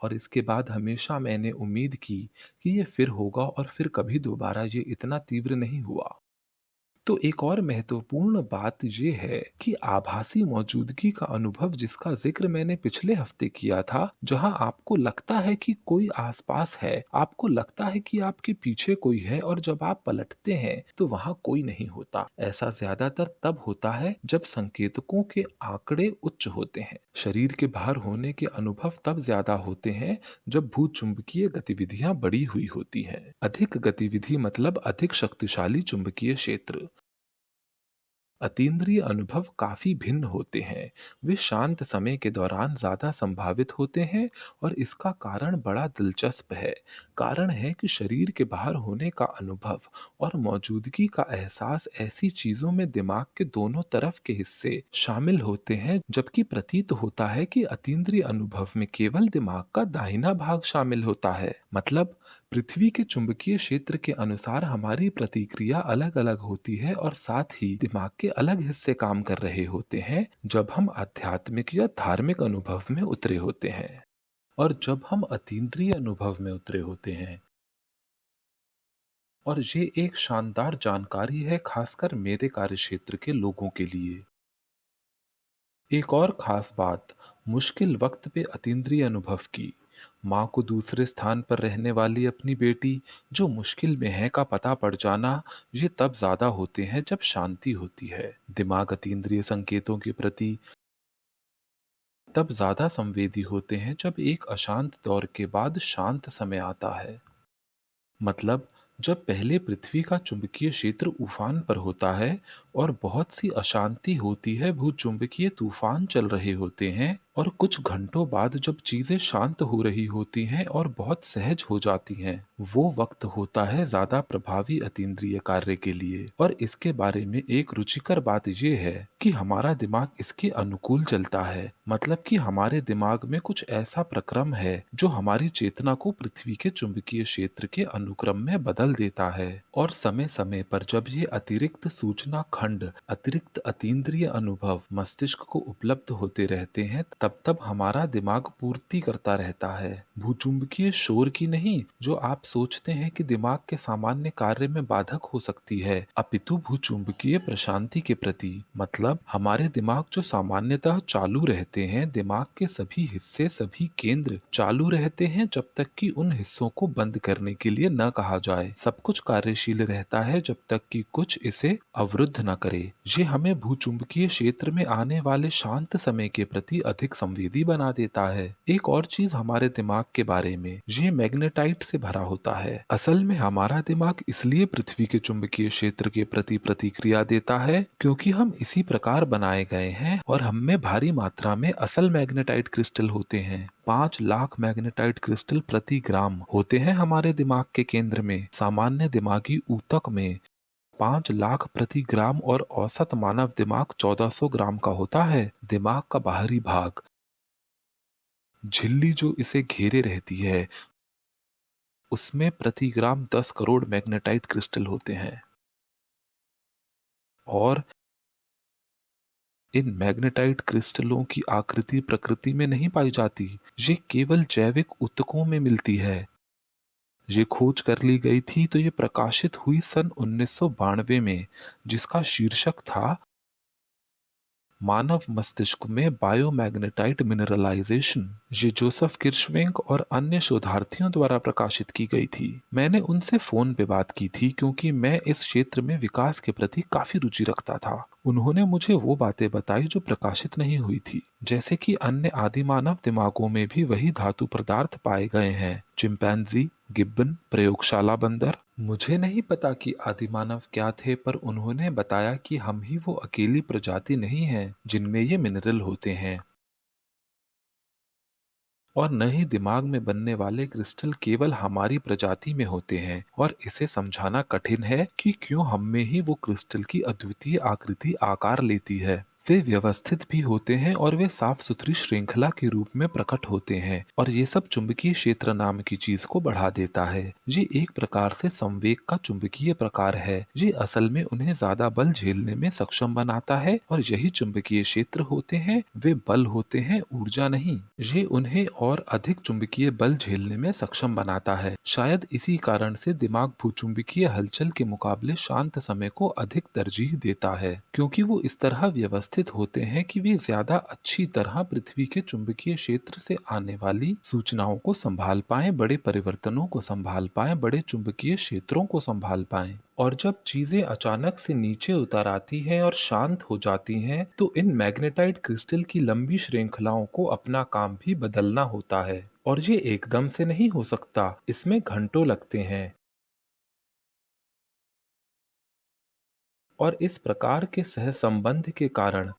और इसके बाद हमेशा मैंने उम्मीद की कि ये फिर होगा, और फिर कभी दोबारा ये इतना तीव्र नहीं हुआ। तो एक और महत्वपूर्ण बात ये है कि आभासी मौजूदगी का अनुभव, जिसका जिक्र मैंने पिछले हफ्ते किया था, जहां आपको लगता है कि कोई आसपास है, आपको लगता है कि आपके पीछे कोई है, और जब आप पलटते हैं तो वहां कोई नहीं होता। ऐसा ज्यादातर तब होता है जब संकेतकों के आंकड़े उच्च होते हैं। शरीर के बाहर होने के अनुभव तब ज्यादा होते हैं जब भूचुंबकीय गतिविधियां बढ़ी हुई होती हैं। अधिक गतिविधि मतलब अधिक शक्तिशाली चुंबकीय क्षेत्र। अतीन्द्रिय अनुभव काफी भिन्न होते हैं। वे शांत समय के दौरान ज्यादा संभावित होते हैं, और इसका कारण बड़ा दिलचस्प है। कारण है कि शरीर के बाहर होने का अनुभव और मौजूदगी का एहसास ऐसी चीजों में दिमाग के दोनों तरफ के हिस्से शामिल होते हैं, जबकि प्रतीत होता है कि अतीन्द्रिय अनुभव में केवल दिमाग का दाहिना भाग शामिल होता है। मतलब, पृथ्वी के चुंबकीय क्षेत्र के अनुसार हमारी प्रतिक्रिया अलग-अलग होती है, और साथ ही दिमाग के अलग हिस्से काम कर रहे होते हैं जब हम आध्यात्मिक या धार्मिक अनुभव में उतरे होते हैं। और जब हम अतीन्द्रिय अनुभव में उतरे होते हैं, और ये एक शानदार जानकारी है खासकर मेरे कार्यक्षेत्र के लोगों के लिए। एक और खास बात, मुश्किल वक्त पे अतीन्द्रिय अनुभव की। माँ को दूसरे स्थान पर रहने वाली अपनी बेटी जो मुश्किल में है का पता पड़ जाना, ये तब ज्यादा होते हैं जब शांति होती है। दिमाग अतीन्द्रिय संकेतों के प्रति तब ज्यादा संवेदी होते हैं जब एक अशांत दौर के बाद शांत समय आता है। मतलब, जब पहले पृथ्वी का चुंबकीय क्षेत्र उफान पर होता है और बहुत सी अशांति होती है, भूचुंबकीय तूफान चल रहे होते हैं, और कुछ घंटों बाद जब चीजें शांत हो रही होती हैं और बहुत सहज हो जाती हैं, वो वक्त होता है ज्यादा प्रभावी अतीन्द्रिय कार्य के लिए। और इसके बारे में एक रुचिकर बात यह है कि हमारा दिमाग इसके अनुकूल चलता है। मतलब कि हमारे दिमाग में कुछ ऐसा प्रक्रम है जो हमारी चेतना को पृथ्वी के चुंबकीय क्षेत्र के अनुक्रम में बदल देता है। और समय समय पर जब ये अतिरिक्त सूचना खंड, अतिरिक्त अतीन्द्रिय अनुभव मस्तिष्क को उपलब्ध होते रहते हैं, तब तब हमारा दिमाग पूर्ति करता रहता है। भूचुंबकीय शोर की नहीं, जो आप सोचते हैं कि दिमाग के सामान्य कार्य में बाधक हो सकती है, अपितु भूचुंबकीय प्रशांति के प्रति। मतलब, हमारे दिमाग जो सामान्यतः चालू रहते हैं, दिमाग के सभी हिस्से, सभी केंद्र चालू रहते हैं जब तक कि उन हिस्सों को बंद करने के लिए न कहा जाए। सब कुछ कार्यशील रहता है जब तक कि कुछ इसे अवरुद्ध न करे। ये हमें भूचुंबकीय क्षेत्र में आने वाले शांत समय के प्रति अधिक संवेदी बना देता है। एक और चीज हमारे दिमाग के बारे में, ये मैग्नेटाइट से भरा होता है। असल में हमारा दिमाग इसलिए पृथ्वी के चुंबकीय क्षेत्र के प्रति प्रतिक्रिया देता है क्योंकि हम इसी प्रकार बनाए गए हैं, और हम में भारी मात्रा में असल मैग्नेटाइट क्रिस्टल होते हैं। 5 लाख मैग्नेटाइट क्रिस्टल प्रति ग्राम होते हैं हमारे दिमाग के केंद्र में। सामान्य दिमागी ऊतक में 5 लाख प्रति ग्राम, और औसत मानव दिमाग 1400 ग्राम का होता है। दिमाग का बाहरी भाग, झिल्ली जो इसे घेरे रहती है, उसमें प्रति ग्राम 10 करोड़ मैग्नेटाइट क्रिस्टल होते हैं। और इन मैग्नेटाइट क्रिस्टलों की आकृति प्रकृति में नहीं पाई जाती, ये केवल जैविक ऊतकों में मिलती है। ये खोज कर ली गई थी तो ये प्रकाशित हुई सन 1992 में, जिसका शीर्षक था मानव मस्तिष्क में बायोमैग्नेटाइट मिनरलाइजेशन। ये जोसेफ किर्शवेंक और अन्य शोधार्थियों द्वारा प्रकाशित की गई थी। मैंने उनसे फोन पे बात की थी क्योंकि मैं इस क्षेत्र में विकास के प्रति काफी रुचि रखता था। उन्होंने मुझे वो बातें बताई जो प्रकाशित नहीं हुई थी, जैसे कि अन्य आदिमानव दिमागों में भी वही धातु पदार्थ पाए गए हैं। चिंपैंजी, गिब्बन, प्रयोगशाला बंदर। मुझे नहीं पता कि आदिमानव क्या थे, पर उन्होंने बताया कि हम ही वो अकेली प्रजाति नहीं है जिनमें ये मिनरल होते हैं। और न ही दिमाग में बनने वाले क्रिस्टल केवल हमारी प्रजाति में होते हैं, और इसे समझाना कठिन है कि क्यों हम में ही वो क्रिस्टल की अद्वितीय आकृति आकार लेती है। वे व्यवस्थित भी होते हैं और वे साफ सुथरी श्रृंखला के रूप में प्रकट होते हैं और ये सब चुंबकीय क्षेत्र नाम की चीज को बढ़ा देता है। ये एक प्रकार से संवेग का चुंबकीय प्रकार है। ये असल में उन्हें ज्यादा बल झेलने में सक्षम बनाता है और यही चुंबकीय क्षेत्र होते हैं, वे बल होते हैं, ऊर्जा नहीं। ये उन्हें और अधिक चुंबकीय बल झेलने में सक्षम बनाता है। शायद इसी कारण से दिमाग भूचुंबकीय हलचल के मुकाबले शांत समय को अधिक तरजीह देता है, क्योंकि वो इस तरह व्यवस्थित होते हैं कि वे ज्यादा अच्छी तरह पृथ्वी के चुंबकीय क्षेत्र से आने वाली सूचनाओं को संभाल पाएं, बड़े परिवर्तनों को संभाल पाएं, बड़े चुंबकीय क्षेत्रों को संभाल पाएं। और जब चीजें अचानक से नीचे उतर आती हैं और शांत हो जाती हैं, तो इन मैग्नेटाइट क्रिस्टल की लंबी श्रृंखलाओं को अपना काम भी बदलना होता है। और ये एकदम से नहीं हो सकता, इसमें घंटों लगते हैं। और इस प्रकार के सहसंबंध के कारण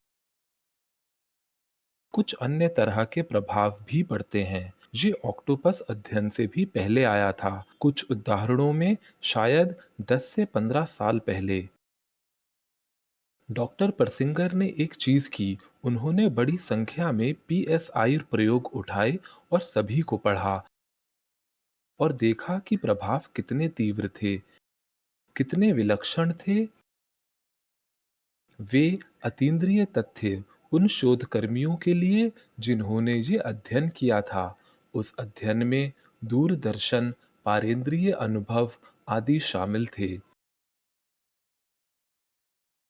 कुछ अन्य तरह के प्रभाव भी पड़ते हैं। ये ऑक्टोपस अध्ययन से भी पहले आया था, कुछ उदाहरणों में शायद 10 से 15 साल पहले। डॉक्टर परसिंगर ने एक चीज की, उन्होंने बड़ी संख्या में पीएसआई प्रयोग उठाए और सभी को पढ़ा और देखा कि प्रभाव कितने तीव्र थे, कितने विलक्षण थे। वे अतीन्द्रिय तथ्य उन शोधकर्मियों के लिए जिन्होंने ये अध्ययन किया था। उस अध्ययन में दूरदर्शन, पारेंद्रिय अनुभव आदि शामिल थे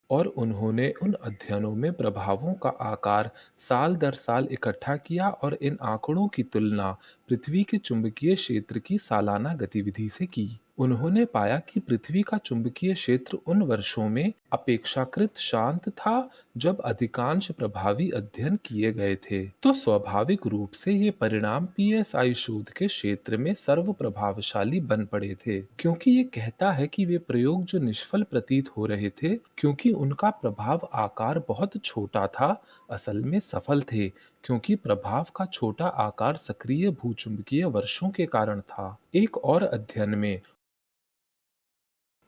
और उन्होंने उन अध्ययनों में प्रभावों का आकार साल दर साल इकट्ठा किया और इन आंकड़ों की तुलना पृथ्वी के चुंबकीय क्षेत्र की सालाना गतिविधि से की। उन्होंने पाया कि पृथ्वी का चुंबकीय क्षेत्र उन वर्षों में अपेक्षाकृत शांत था जब अधिकांश प्रभावी अध्ययन किए गए थे। तो स्वाभाविक रूप से ये परिणाम पीएसआई शोध के क्षेत्र में सर्व प्रभावशाली बन पड़े थे, क्योंकि ये कहता है कि वे प्रयोग जो निष्फल प्रतीत हो रहे थे क्योंकि उनका प्रभाव आकार बहुत छोटा था, असल में सफल थे, क्योंकि प्रभाव का छोटा आकार सक्रिय भूचुंबकीय वर्षों के कारण था। एक और अध्ययन में,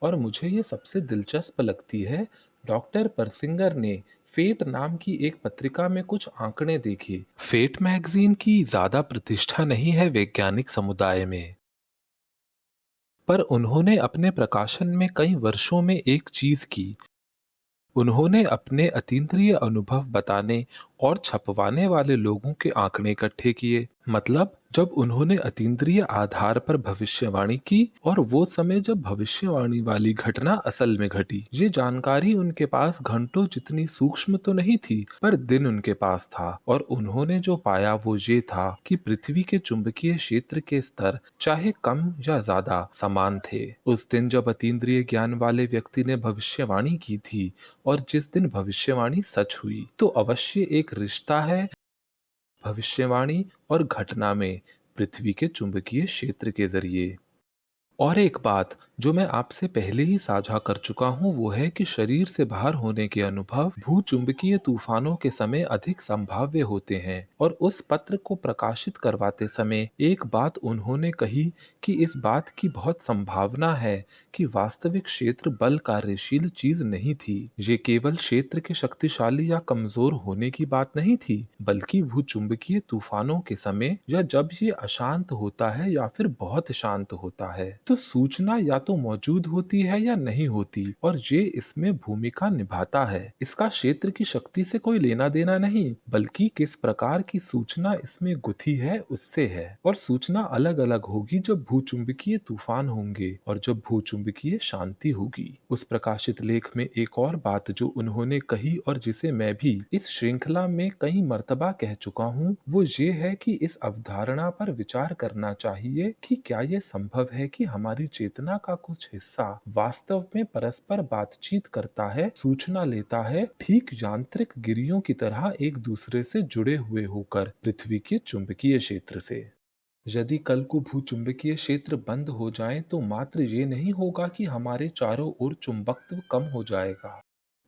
और मुझे ये सबसे दिलचस्प लगती है, डॉक्टर परसिंगर ने फेट नाम की एक पत्रिका में कुछ आंकड़े देखे। फेट मैगजीन की ज्यादा प्रतिष्ठा नहीं है वैज्ञानिक समुदाय में, पर उन्होंने अपने प्रकाशन में कई वर्षों में एक चीज की। उन्होंने अपने अतीन्द्रिय अनुभव बताने और छपवाने वाले लोगों के आंकड़े इकट्ठे किए। मतलब जब उन्होंने अतीन्द्रिय आधार पर भविष्यवाणी की और वो समय जब भविष्यवाणी वाली घटना असल में घटी। ये जानकारी उनके पास घंटों जितनी सूक्ष्म तो नहीं थी, पर दिन उनके पास था और उन्होंने जो पाया वो ये था कि पृथ्वी के चुंबकीय क्षेत्र के स्तर चाहे कम या ज्यादा समान थे। उस दिन जब अतीन्द्रिय ज्ञान वाले व्यक्ति ने भविष्यवाणी की थी और जिस दिन भविष्यवाणी सच हुई, तो अवश्य एक रिश्ता है भविष्यवाणी और घटना में पृथ्वी के चुंबकीय क्षेत्र के जरिए। और एक बात जो मैं आपसे पहले ही साझा कर चुका हूँ वो है कि शरीर से बाहर होने के अनुभव भूचुंबकीय तूफानों के समय अधिक संभाव्य होते हैं। और उस पत्र को प्रकाशित करवाते समय एक बात उन्होंने कही कि इस बात की बहुत संभावना है कि वास्तविक क्षेत्र बल कार्यशील चीज नहीं थी। ये केवल क्षेत्र के शक्तिशाली या कमजोर होने की बात नहीं थी, बल्कि भूचुंबकीय तूफानों के समय या जब ये अशांत होता है या फिर बहुत शांत होता है, तो सूचना या तो मौजूद होती है या नहीं होती और ये इसमें भूमिका निभाता है। इसका क्षेत्र की शक्ति से कोई लेना देना नहीं, बल्कि किस प्रकार की सूचना इसमें गुथी है उससे है। और सूचना अलग अलग होगी जब भूचुंबकीय तूफान होंगे और जब भूचुंबकीय शांति होगी। उस प्रकाशित लेख में एक और बात जो उन्होंने कही और जिसे मैं भी इस श्रृंखला में कई मर्तबा कह चुका हूँ, वो ये है कि इस अवधारणा पर विचार करना चाहिए कि क्या यह संभव है कि हमारी चेतना का कुछ हिस्सा वास्तव में परस्पर बातचीत करता है, सूचना लेता है, ठीक यांत्रिक गिरियों की तरह एक दूसरे से जुड़े हुए होकर पृथ्वी के चुंबकीय क्षेत्र से। यदि कल को भूचुंबकीय क्षेत्र बंद हो जाए तो मात्र ये नहीं होगा कि हमारे चारों ओर चुंबकत्व कम हो जाएगा,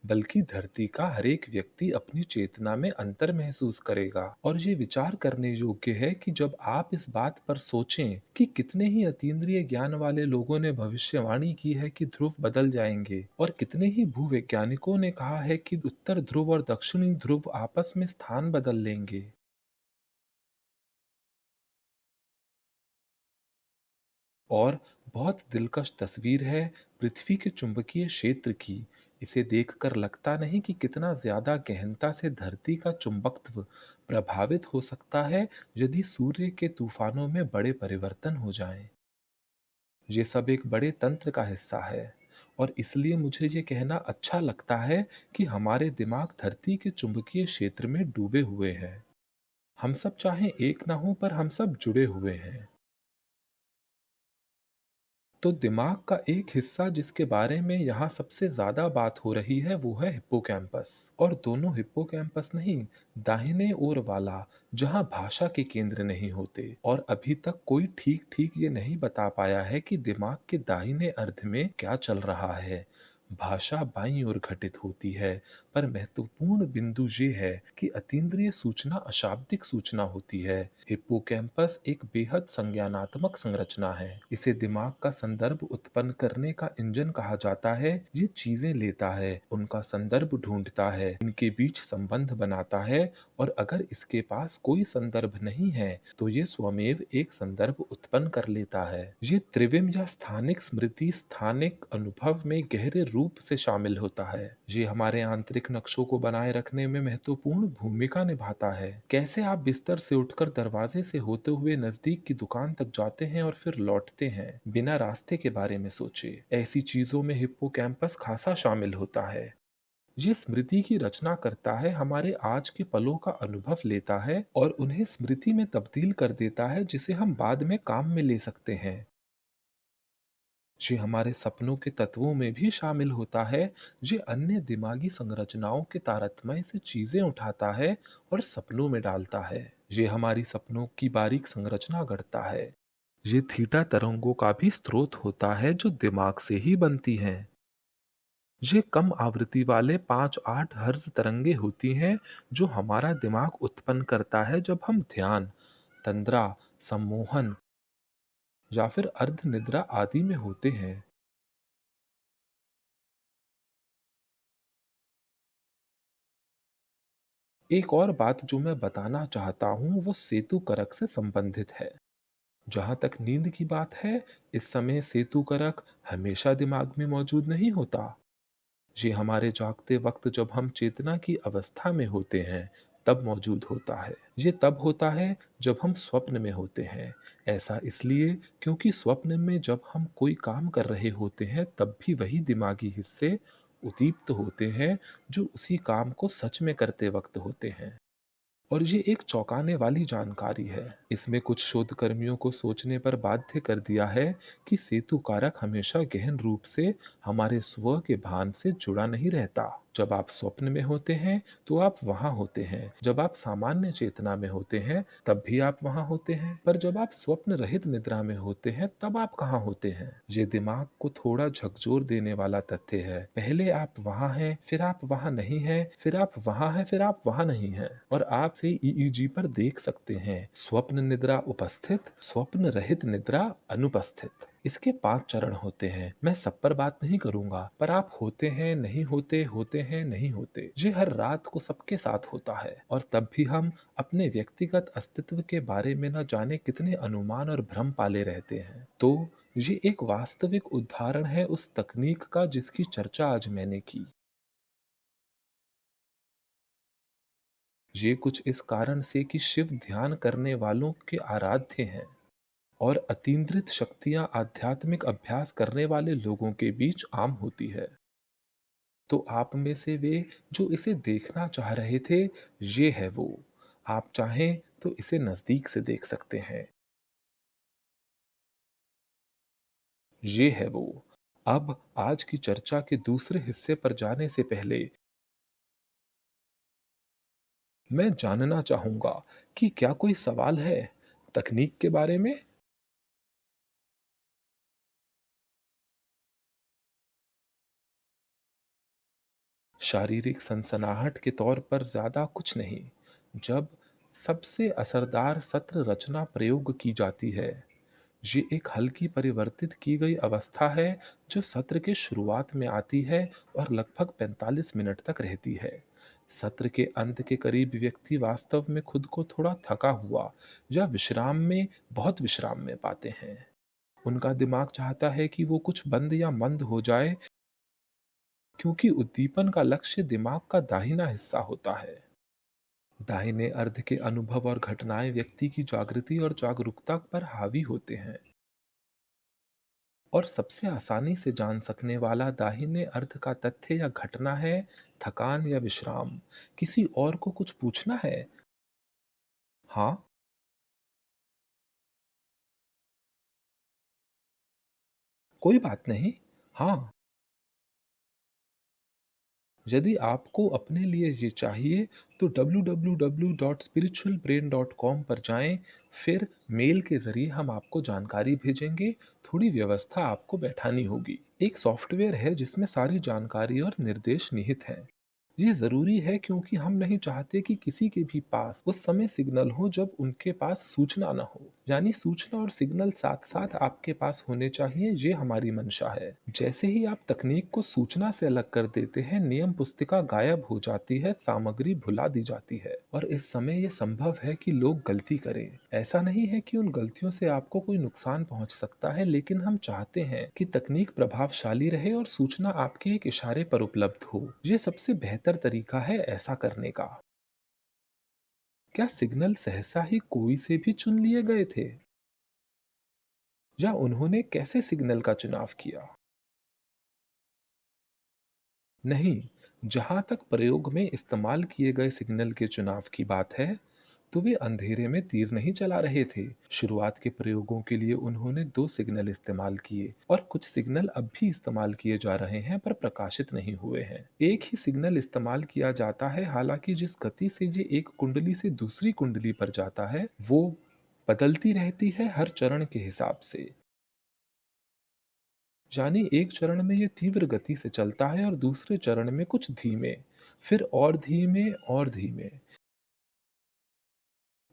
बल्कि धरती का हर एक व्यक्ति अपनी चेतना में अंतर महसूस करेगा। और ये विचार करने योग्य है कि जब आप इस बात पर सोचें कि कितने ही अतीन्द्रिय ज्ञान वाले लोगों ने भविष्यवाणी की है कि ध्रुव बदल जाएंगे, और कितने ही भूवैज्ञानिकों ने कहा है कि उत्तर ध्रुव और दक्षिणी ध्रुव आपस में स्थान बदल लेंगे। और बहुत दिलकश तस्वीर है पृथ्वी के चुंबकीय क्षेत्र की। इसे देखकर लगता नहीं कि कितना ज्यादा गहनता से धरती का चुंबकत्व प्रभावित हो सकता है यदि सूर्य के तूफानों में बड़े परिवर्तन हो जाएं। ये सब एक बड़े तंत्र का हिस्सा है। और इसलिए मुझे ये कहना अच्छा लगता है कि हमारे दिमाग धरती के चुंबकीय क्षेत्र में डूबे हुए हैं। हम सब चाहे एक ना हो, पर हम सब जुड़े हुए हैं। तो दिमाग का एक हिस्सा जिसके बारे में यहाँ सबसे ज्यादा बात हो रही है वो है हिप्पोकैम्पस। और दोनों हिप्पोकैम्पस नहीं, दाहिने ओर वाला, जहाँ भाषा के केंद्र नहीं होते। और अभी तक कोई ठीक ठीक ये नहीं बता पाया है कि दिमाग के दाहिने अर्ध में क्या चल रहा है। भाषा बाईं ओर घटित होती है, पर महत्वपूर्ण बिंदु ये है कि अतीन्द्रिय सूचना अशाब्दिक सूचना होती है। हिप्पोकैम्पस एक बेहद संज्ञानात्मक संरचना है। इसे दिमाग का संदर्भ उत्पन्न करने का इंजन कहा जाता है। ये चीजें लेता है, उनका संदर्भ ढूंढता है, इनके बीच संबंध बनाता है। और अगर इसके पास कोई संदर्भ नहीं है तो ये स्वमेव एक संदर्भ उत्पन्न कर लेता है। ये त्रिविम या स्थानिक स्मृति स्थानिक अनुभव में गहरे रूप से शामिल होता है। ये हमारे आंतरिक नक्शों को बनाए रखने में महत्वपूर्ण भूमिका निभाता है। कैसे आप बिस्तर से उठकर दरवाजे से होते हुए नजदीक की दुकान तक जाते हैं और फिर लौटते हैं बिना रास्ते के बारे में सोचे। ऐसी चीजों में हिप्पोकैम्पस खासा शामिल होता है। ये स्मृति की रचना करता है, हमारे आज के पलों का अनुभव लेता है और उन्हें स्मृति में तब्दील कर देता है, जिसे हम बाद में काम में ले सकते हैं। ये हमारे सपनों के तत्वों में भी शामिल होता है। ये अन्य दिमागी संरचनाओं के तारतम्य से चीजें उठाता है और सपनों में डालता है। ये हमारी सपनों की बारीक संरचना गढ़ता है। ये थीटा तरंगों का भी स्रोत होता है जो दिमाग से ही बनती हैं। ये कम आवृत्ति वाले 5-8 हर्ट्ज तरंगे होती हैं जो हमारा दिमाग उत्पन्न करता है जब हम ध्यान, तंद्रा, सम्मोहन या फिर अर्ध निद्रा आदि में होते हैं। एक और बात जो मैं बताना चाहता हूँ वो सेतु करक से संबंधित है। जहाँ तक नींद की बात है, इस समय सेतु करक हमेशा दिमाग में मौजूद नहीं होता। ये हमारे जागते वक्त जब हम चेतना की अवस्था में होते हैं तब मौजूद होता है। ये तब होता है जब हम स्वप्न में होते हैं। ऐसा इसलिए क्योंकि स्वप्न में जब हम कोई काम कर रहे होते हैं तब भी वही दिमागी हिस्से उद्दीप्त होते हैं जो उसी काम को सच में करते वक्त होते हैं। और ये एक चौंकाने वाली जानकारी है। इसमें कुछ शोधकर्मियों को सोचने पर बाध्य कर दिया है कि सेतु कारक हमेशा गहन रूप से हमारे स्व के भान से जुड़ा नहीं रहता। जब आप स्वप्न में होते हैं तो आप वहां होते हैं, जब आप सामान्य चेतना में होते हैं तब भी आप वहां होते हैं, पर जब आप स्वप्न रहित निद्रा में होते हैं तब आप कहाँ होते हैं। ये दिमाग को थोड़ा झकझोर देने वाला तथ्य है। पहले आप वहां हैं, फिर आप वहां नहीं हैं, फिर आप वहां हैं, फिर आप वहां नहीं हैं। और आप से ईईजी पर देख सकते हैं, स्वप्न निद्रा उपस्थित, स्वप्न रहित निद्रा अनुपस्थित। इसके 5 चरण होते हैं। मैं सब पर बात नहीं करूंगा, पर आप होते हैं, नहीं होते, होते हैं, नहीं होते। ये हर रात को सबके साथ होता है और तब भी हम अपने व्यक्तिगत अस्तित्व के बारे में न जाने कितने अनुमान और भ्रम पाले रहते हैं। तो ये एक वास्तविक उदाहरण है उस तकनीक का जिसकी चर्चा आज मैंने की। ये कुछ इस कारण से कि शिव ध्यान करने वालों के आराध्य हैं और अतीन्द्रित शक्तियां आध्यात्मिक अभ्यास करने वाले लोगों के बीच आम होती है। तो आप में से वे जो इसे देखना चाह रहे थे, ये है वो। आप चाहें तो इसे नजदीक से देख सकते हैं। ये है वो। अब आज की चर्चा के दूसरे हिस्से पर जाने से पहले मैं जानना चाहूंगा कि क्या कोई सवाल है तकनीक के बारे में। शारीरिक सनसनाहट के तौर पर ज़्यादा कुछ नहीं। जब सबसे असरदार सत्र रचना प्रयोग की जाती है, ये एक हल्की परिवर्तित की गई अवस्था है जो सत्र के शुरुआत में आती है और लगभग 45 मिनट तक रहती है। सत्र के अंत के करीब व्यक्ति वास्तव में खुद को थोड़ा थका हुआ या विश्राम में बहुत विश्राम में पाते हैं। उनका दिमाग चाहता है कि वो कुछ बंद या मंद हो जाए, क्योंकि उद्दीपन का लक्ष्य दिमाग का दाहिना हिस्सा होता है। दाहिने अर्ध के अनुभव और घटनाएं व्यक्ति की जागृति और जागरूकता पर हावी होते हैं, और सबसे आसानी से जान सकने वाला दाहिने अर्ध का तथ्य या घटना है थकान या विश्राम। किसी और को कुछ पूछना है? हाँ, कोई बात नहीं। हाँ, यदि आपको अपने लिए ये चाहिए तो www.spiritualbrain.com पर जाएं, फिर मेल के जरिए हम आपको जानकारी भेजेंगे। थोड़ी व्यवस्था आपको बैठानी होगी। एक सॉफ्टवेयर है जिसमें सारी जानकारी और निर्देश निहित हैं। ये ज़रूरी है क्योंकि हम नहीं चाहते कि किसी के भी पास उस समय सिग्नल हो जब उनके पास सूचना न हो। यानी सूचना और सिग्नल साथ साथ आपके पास होने चाहिए, ये हमारी मंशा है। जैसे ही आप तकनीक को सूचना से अलग कर देते हैं, नियम पुस्तिका गायब हो जाती है, सामग्री भुला दी जाती है, और इस समय ये संभव है कि लोग गलती करें। ऐसा नहीं है कि उन गलतियों से आपको कोई नुकसान पहुंच सकता है, लेकिन हम चाहते हैं कि तकनीक प्रभावशाली रहे और सूचना आपके एक इशारे पर उपलब्ध हो। ये सबसे बेहतर तरीका है ऐसा करने का। क्या सिग्नल सहसा ही कोई से भी चुन लिए गए थे, या उन्होंने कैसे सिग्नल का चुनाव किया? नहीं, जहां तक प्रयोग में इस्तेमाल किए गए सिग्नल के चुनाव की बात है, तो वे अंधेरे में तीर नहीं चला रहे थे। शुरुआत के प्रयोगों के लिए उन्होंने 2 सिग्नल इस्तेमाल किए, और कुछ सिग्नल अब भी इस्तेमाल किए जा रहे हैं पर प्रकाशित नहीं हुए हैं। एक ही सिग्नल इस्तेमाल किया जाता है, हालांकि जिस गति से ये एक कुंडली से दूसरी कुंडली पर जाता है, वो बदलती रहती है हर चरण के हिसाब से। यानी एक चरण में ये तीव्र गति से चलता है और दूसरे चरण में कुछ धीमे, फिर और धीमे और धीमे।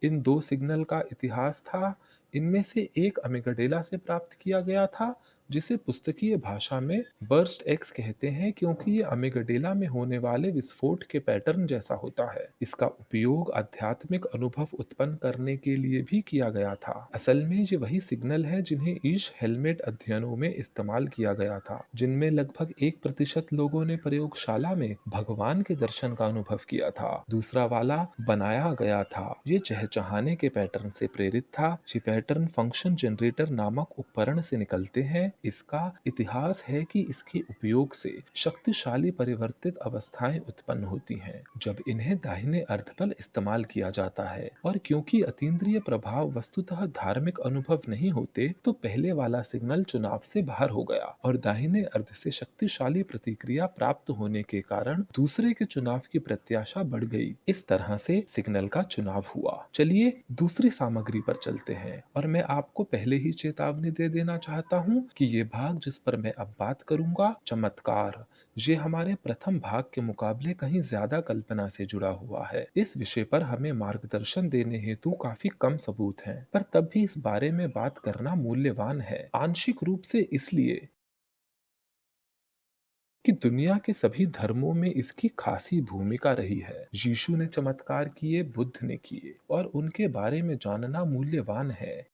इन 2 सिग्नल का इतिहास था। इनमें से एक अमिगडाला से प्राप्त किया गया था, जिसे पुस्तकीय भाषा में बर्स्ट एक्स कहते हैं, क्योंकि ये अमिगडाला में होने वाले विस्फोट के पैटर्न जैसा होता है। इसका उपयोग आध्यात्मिक अनुभव उत्पन्न करने के लिए भी किया गया था। असल में ये वही सिग्नल है जिन्हें ईश हेलमेट अध्ययनों में इस्तेमाल किया गया था, जिनमें लगभग 1% लोगों ने प्रयोगशाला में भगवान के दर्शन का अनुभव किया था। दूसरा वाला बनाया गया था, ये चहचहाने के पैटर्न से प्रेरित था। ये पैटर्न फंक्शन जनरेटर नामक उपकरण से निकलते हैं। इसका इतिहास है कि इसके उपयोग से शक्तिशाली परिवर्तित अवस्थाएं उत्पन्न होती हैं जब इन्हें दाहिने अर्ध पर इस्तेमाल किया जाता है, और क्योंकि अतीन्द्रिय प्रभाव वस्तुतः धार्मिक अनुभव नहीं होते, तो पहले वाला सिग्नल चुनाव से बाहर हो गया, और दाहिने अर्ध से शक्तिशाली प्रतिक्रिया प्राप्त होने के कारण दूसरे के चुनाव की प्रत्याशा बढ़ गई। इस तरह से सिग्नल का चुनाव हुआ। चलिए दूसरी सामग्री पर चलते हैं, और मैं आपको पहले ही चेतावनी दे देना चाहता हूँ कि ये भाग जिस पर मैं अब बात करूंगा, चमत्कार, ये हमारे प्रथम भाग के मुकाबले कहीं ज्यादा कल्पना से जुड़ा हुआ है। इस विषय पर हमें मार्गदर्शन देने हेतु काफी कम सबूत हैं, पर तब भी इस बारे में बात करना मूल्यवान है, आंशिक रूप से इसलिए कि दुनिया के सभी धर्मों में इसकी खासी भूमिका रही है। यीशु ने चमत्कार किए, बुद्ध ने किए, और उनके बारे में जानना मूल्यवान है।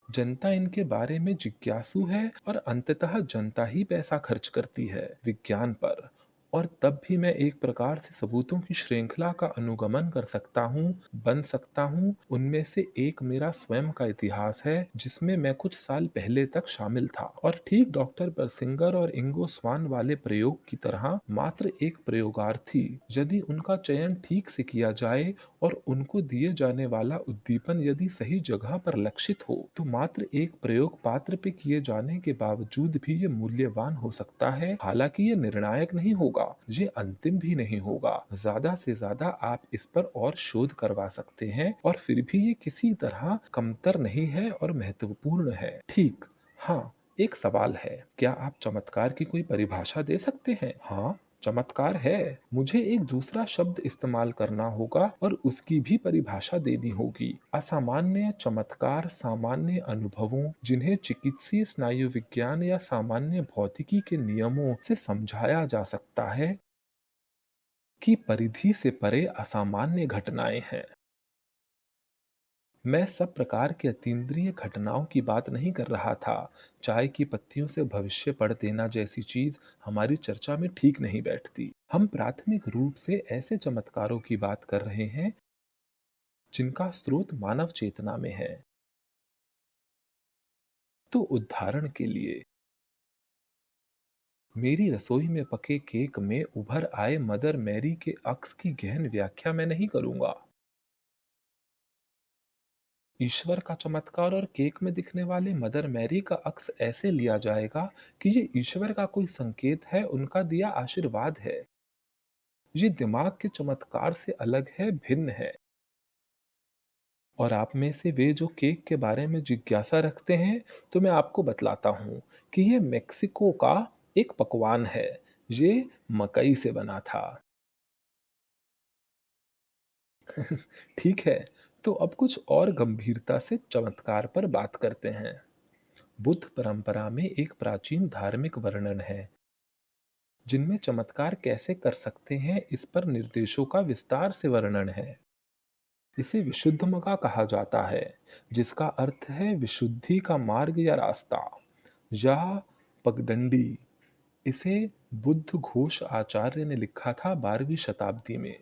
जनता इनके बारे में जिज्ञासु है, और अंततः जनता ही पैसा खर्च करती है विज्ञान पर। और तब भी मैं एक प्रकार से सबूतों की श्रृंखला का अनुगमन कर सकता हूँ, बन सकता हूँ। उनमें से एक मेरा स्वयं का इतिहास है, जिसमें मैं कुछ साल पहले तक शामिल था, और ठीक डॉक्टर बरसिंगर और इंगो स्वान वाले प्रयोग की तरह मात्र एक प्रयोगार्थी, यदि उनका चयन ठीक से किया जाए और उनको दिए जाने वाला उद्दीपन यदि सही जगह पर लक्षित हो, तो मात्र एक प्रयोग पात्र पे किए जाने के बावजूद भी ये मूल्यवान हो सकता है। हालांकि ये निर्णायक नहीं होगा, ये अंतिम भी नहीं होगा। ज्यादा से ज्यादा आप इस पर और शोध करवा सकते हैं, और फिर भी ये किसी तरह कमतर नहीं है और महत्वपूर्ण है। ठीक, हाँ, एक सवाल है, क्या आप चमत्कार की कोई परिभाषा दे सकते हैं? हाँ, चमत्कार है। मुझे एक दूसरा शब्द इस्तेमाल करना होगा और उसकी भी परिभाषा देनी होगी। असामान्य चमत्कार सामान्य अनुभवों, जिन्हें चिकित्सीय स्नायु विज्ञान या सामान्य भौतिकी के नियमों से समझाया जा सकता है, की परिधि से परे असामान्य घटनाएं हैं। मैं सब प्रकार के अतीन्द्रिय घटनाओं की बात नहीं कर रहा था। चाय की पत्तियों से भविष्य पढ़ देना जैसी चीज हमारी चर्चा में ठीक नहीं बैठती। हम प्राथमिक रूप से ऐसे चमत्कारों की बात कर रहे हैं जिनका स्रोत मानव चेतना में है। तो उदाहरण के लिए, मेरी रसोई में पके केक में उभर आए मदर मैरी के अक्स की गहन व्याख्या मैं नहीं करूंगा। ईश्वर का चमत्कार और केक में दिखने वाले मदर मैरी का अक्स ऐसे लिया जाएगा कि ये ईश्वर का कोई संकेत है, उनका दिया आशीर्वाद है। ये दिमाग के चमत्कार से अलग है, भिन्न है। और आप में से वे जो केक के बारे में जिज्ञासा रखते हैं, तो मैं आपको बतलाता हूँ कि ये मेक्सिको का एक पकवान है। ये मकई से बना था। ठीक है, तो अब कुछ और गंभीरता से चमत्कार पर बात करते हैं। बुद्ध परंपरा में एक प्राचीन धार्मिक वर्णन है जिनमें चमत्कार कैसे कर सकते हैं, इस पर निर्देशों का विस्तार से वर्णन है। इसे विशुद्ध मगा कहा जाता है, जिसका अर्थ है विशुद्धि का मार्ग या रास्ता, या पगडंडी। इसे बुद्ध घोष आचार्य ने लिखा था 12वीं शताब्दी में।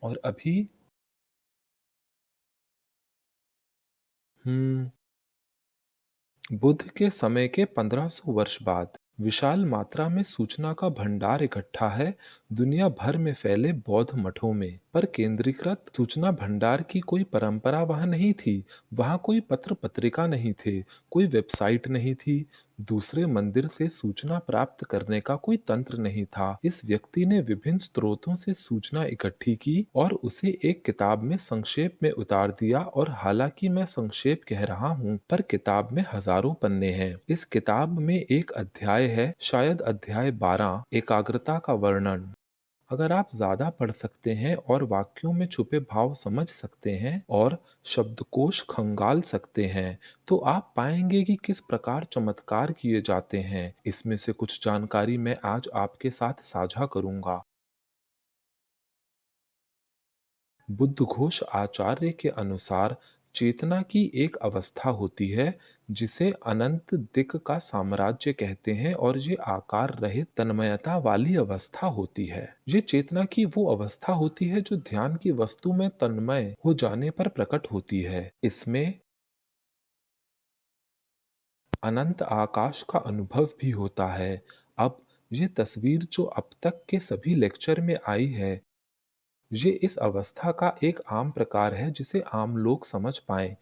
और अभी हम्म बुद्ध के समय के 1500 वर्ष बाद विशाल मात्रा में सूचना का भंडार इकट्ठा है दुनिया भर में फैले बौद्ध मठों में। पर केंद्रीकृत सूचना भंडार की कोई परंपरा वहां नहीं थी। वहां कोई पत्र पत्रिका नहीं थे, कोई वेबसाइट नहीं थी, दूसरे मंदिर से सूचना प्राप्त करने का कोई तंत्र नहीं था। इस व्यक्ति ने विभिन्न स्रोतों से सूचना इकट्ठी की और उसे एक किताब में संक्षेप में उतार दिया। और हालांकि मैं संक्षेप कह रहा हूँ, पर किताब में हजारों पन्ने हैं। इस किताब में एक अध्याय है, शायद अध्याय 12, एकाग्रता का वर्णन। अगर आप ज्यादा पढ़ सकते हैं और वाक्यों में छुपे भाव समझ सकते हैं और शब्दकोश खंगाल सकते हैं, तो आप पाएंगे कि किस प्रकार चमत्कार किए जाते हैं। इसमें से कुछ जानकारी मैं आज आपके साथ साझा करूंगा। बुद्धघोष आचार्य के अनुसार चेतना की एक अवस्था होती है जिसे अनंत दिक का साम्राज्य कहते हैं, और ये आकार रहित तन्मयता वाली अवस्था होती है। ये चेतना की वो अवस्था होती है जो ध्यान की वस्तु में तन्मय हो जाने पर प्रकट होती है। इसमें अनंत आकाश का अनुभव भी होता है। अब ये तस्वीर जो अब तक के सभी लेक्चर में आई है, ये इस अवस्था का एक आम प्रकार है जिसे आम लोग समझ पाएं।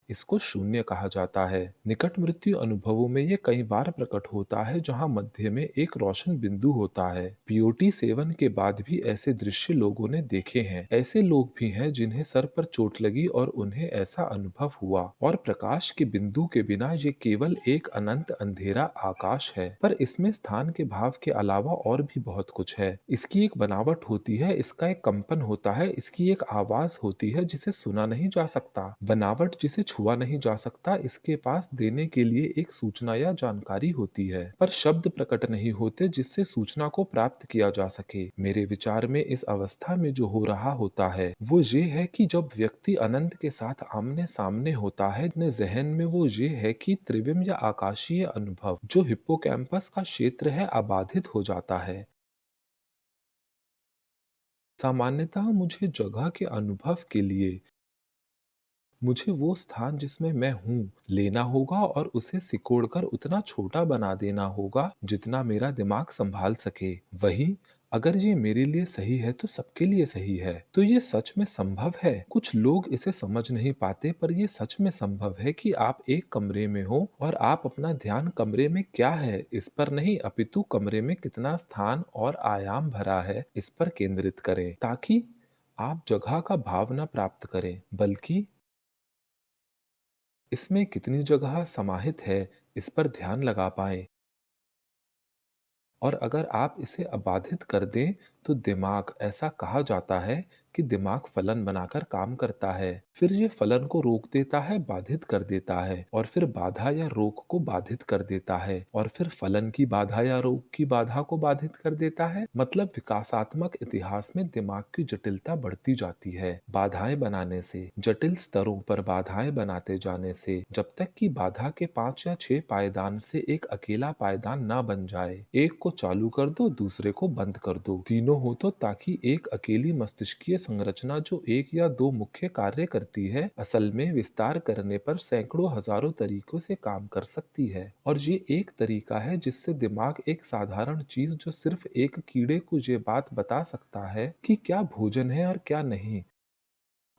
इसको शून्य कहा जाता है। निकट मृत्यु अनुभवों में ये कई बार प्रकट होता है जहां मध्य में एक रोशन बिंदु होता है। पीओटी सेवन के बाद भी ऐसे दृश्य लोगों ने देखे हैं। ऐसे लोग भी हैं जिन्हें सर पर चोट लगी और उन्हें ऐसा अनुभव हुआ। और प्रकाश के बिंदु के बिना ये केवल एक अनंत अंधेरा आकाश है। पर इसमें स्थान के भाव के अलावा और भी बहुत कुछ है। इसकी एक बनावट होती है, इसका एक कंपन होता है, इसकी एक आवाज होती है जिसे सुना नहीं जा सकता, बनावट जिसे छुआ नहीं जा सकता। इसके पास देने के लिए एक सूचना या जानकारी होती है, पर शब्द प्रकट नहीं होते जिससे सूचना को प्राप्त किया जा सके। मेरे विचार में इस अवस्था में जो हो रहा होता है वो ये है कि जब व्यक्ति अनंत के साथ आमने सामने होता है, अपने जहन में वो ये है कि त्रिविम या आकाशीय अनुभव जो हिप्पोकैम्पस का क्षेत्र है अबाधित हो जाता है। सामान्यतः मुझे जगह के अनुभव के लिए मुझे वो स्थान जिसमें मैं हूँ लेना होगा और उसे सिकोड़कर उतना छोटा बना देना होगा जितना मेरा दिमाग संभाल सके। वही अगर ये मेरे लिए सही है तो सबके लिए सही है। तो ये सच में संभव है। कुछ लोग इसे समझ नहीं पाते, पर ये सच में संभव है कि आप एक कमरे में हो और आप अपना ध्यान कमरे में क्या है इस पर नहीं, अपितु कमरे में कितना स्थान और आयाम भरा है इस पर केंद्रित करें, ताकि आप जगह का भाव न प्राप्त करें, बल्कि इसमें कितनी जगह समाहित है इस पर ध्यान लगा पाएं। और अगर आप इसे अबाधित कर दें तो दिमाग, ऐसा कहा जाता है कि दिमाग फलन बनाकर काम करता है। फिर ये फलन को रोक देता है, बाधित कर देता है, और फिर बाधा या रोक को बाधित कर देता है, और फिर फलन की बाधा या रोक की बाधा को बाधित कर देता है। मतलब विकासात्मक इतिहास में दिमाग की जटिलता बढ़ती जाती है। बाधाएं बनाने से, जटिल स्तरों पर बाधाएं बनाते जाने से, जब तक कि बाधा के 5 या 6 पायदान से एक अकेला पायदान ना बन जाए। एक को चालू कर दो, दूसरे को बंद कर दो, तीनों हो तो, ताकि एक अकेली मस्तिष्कीय संरचना जो एक या दो मुख्य कार्य करती है, असल में विस्तार करने पर सैकड़ों हजारों तरीकों से काम कर सकती है। और ये एक तरीका है जिससे दिमाग एक साधारण चीज जो सिर्फ एक कीड़े को ये बात बता सकता है कि क्या भोजन है और क्या नहीं,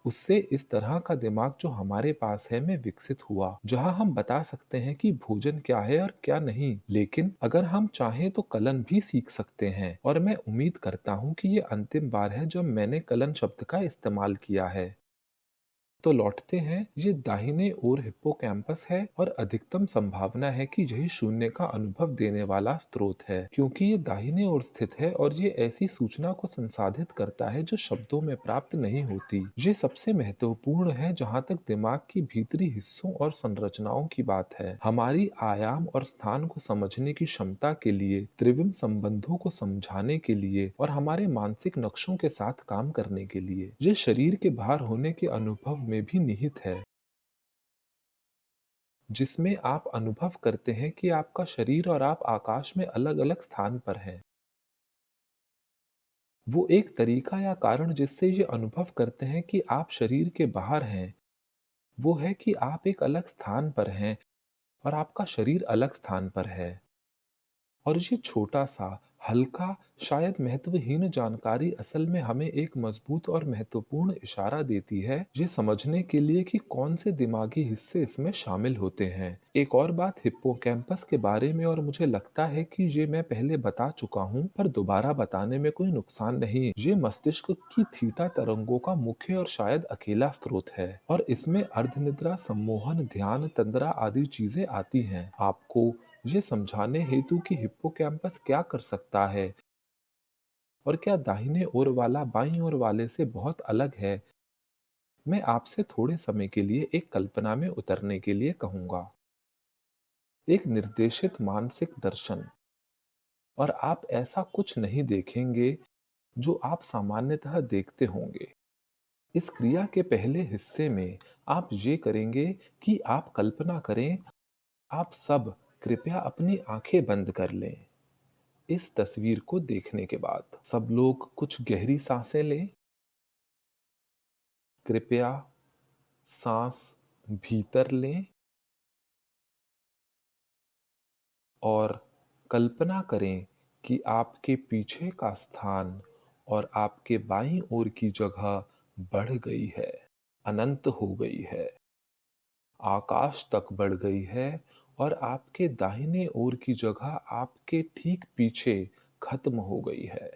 उससे इस तरह का दिमाग जो हमारे पास है में विकसित हुआ, जहां हम बता सकते हैं कि भोजन क्या है और क्या नहीं। लेकिन अगर हम चाहें तो कलन भी सीख सकते हैं, और मैं उम्मीद करता हूं कि ये अंतिम बार है जब मैंने कलन शब्द का इस्तेमाल किया है। तो लौटते हैं, ये दाहिने ओर हिप्पोकैम्पस है, और अधिकतम संभावना है कि यही शून्य का अनुभव देने वाला स्रोत है, क्योंकि ये दाहिने ओर स्थित है और ये ऐसी सूचना को संसाधित करता है जो शब्दों में प्राप्त नहीं होती। ये सबसे महत्वपूर्ण है जहाँ तक दिमाग की भीतरी हिस्सों और संरचनाओं की बात है। हमारी आयाम और स्थान को समझने की क्षमता के लिए, त्रिविम संबंधों को समझाने के लिए, और हमारे मानसिक नक्शों के साथ काम करने के लिए, ये शरीर के बाहर होने के अनुभव में भी निहित है, जिसमें आप अनुभव करते हैं कि आपका शरीर और आप आकाश में अलग-अलग स्थान पर हैं। वो एक तरीका या कारण जिससे ये अनुभव करते हैं कि आप शरीर के बाहर हैं, वो है कि आप एक अलग स्थान पर हैं और आपका शरीर अलग स्थान पर है। और ये छोटा-सा, हल्का, शायद महत्वहीन जानकारी असल में हमें एक मजबूत और महत्वपूर्ण इशारा देती है, ये समझने के लिए कि कौन से दिमागी हिस्से इसमें शामिल होते हैं। एक और बात हिप्पोकैम्पस के बारे में, और मुझे लगता है कि ये मैं पहले बता चुका हूँ, पर दोबारा बताने में कोई नुकसान नहीं। ये मस्तिष्क की थीटा तरंगों का मुख्य और शायद अकेला स्रोत है, और इसमें अर्धनिद्रा, सम्मोहन, ध्यान, तंद्रा आदि चीजें आती हैं। आपको ये समझाने हेतु कि हिप्पोकैम्पस क्या कर सकता है और क्या दाहिने ओर वाला बाईं ओर वाले से बहुत अलग है, मैं आपसे थोड़े समय के लिए एक कल्पना में उतरने के लिए कहूंगा। एक निर्देशित मानसिक दर्शन। और आप ऐसा कुछ नहीं देखेंगे जो आप सामान्यतः देखते होंगे। इस क्रिया के पहले हिस्से में आप ये करेंगे कि आप कल्पना करें, आप सब कृपया अपनी आंखें बंद कर लें। इस तस्वीर को देखने के बाद सब लोग कुछ गहरी सांसें लें। कृपया सांस भीतर लें और कल्पना करें कि आपके पीछे का स्थान और आपके बाईं ओर की जगह बढ़ गई है, अनंत हो गई है, आकाश तक बढ़ गई है, और आपके दाहिने ओर की जगह आपके ठीक पीछे खत्म हो गई है।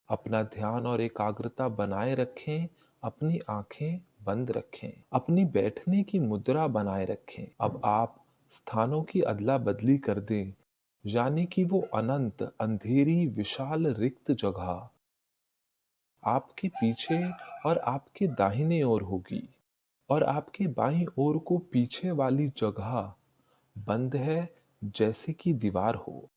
अपना ध्यान और एकाग्रता बनाए रखें, अपनी आंखें बंद रखें, अपनी बैठने की मुद्रा बनाए रखें। अब आप स्थानों की अदला बदली कर दें, यानी कि वो अनंत, अंधेरी, विशाल, रिक्त जगह आपके पीछे और आपके दाहिने ओर होगी, और आपके बाईं ओर को पीछे वाली जगह बंद है, जैसे कि दीवार हो।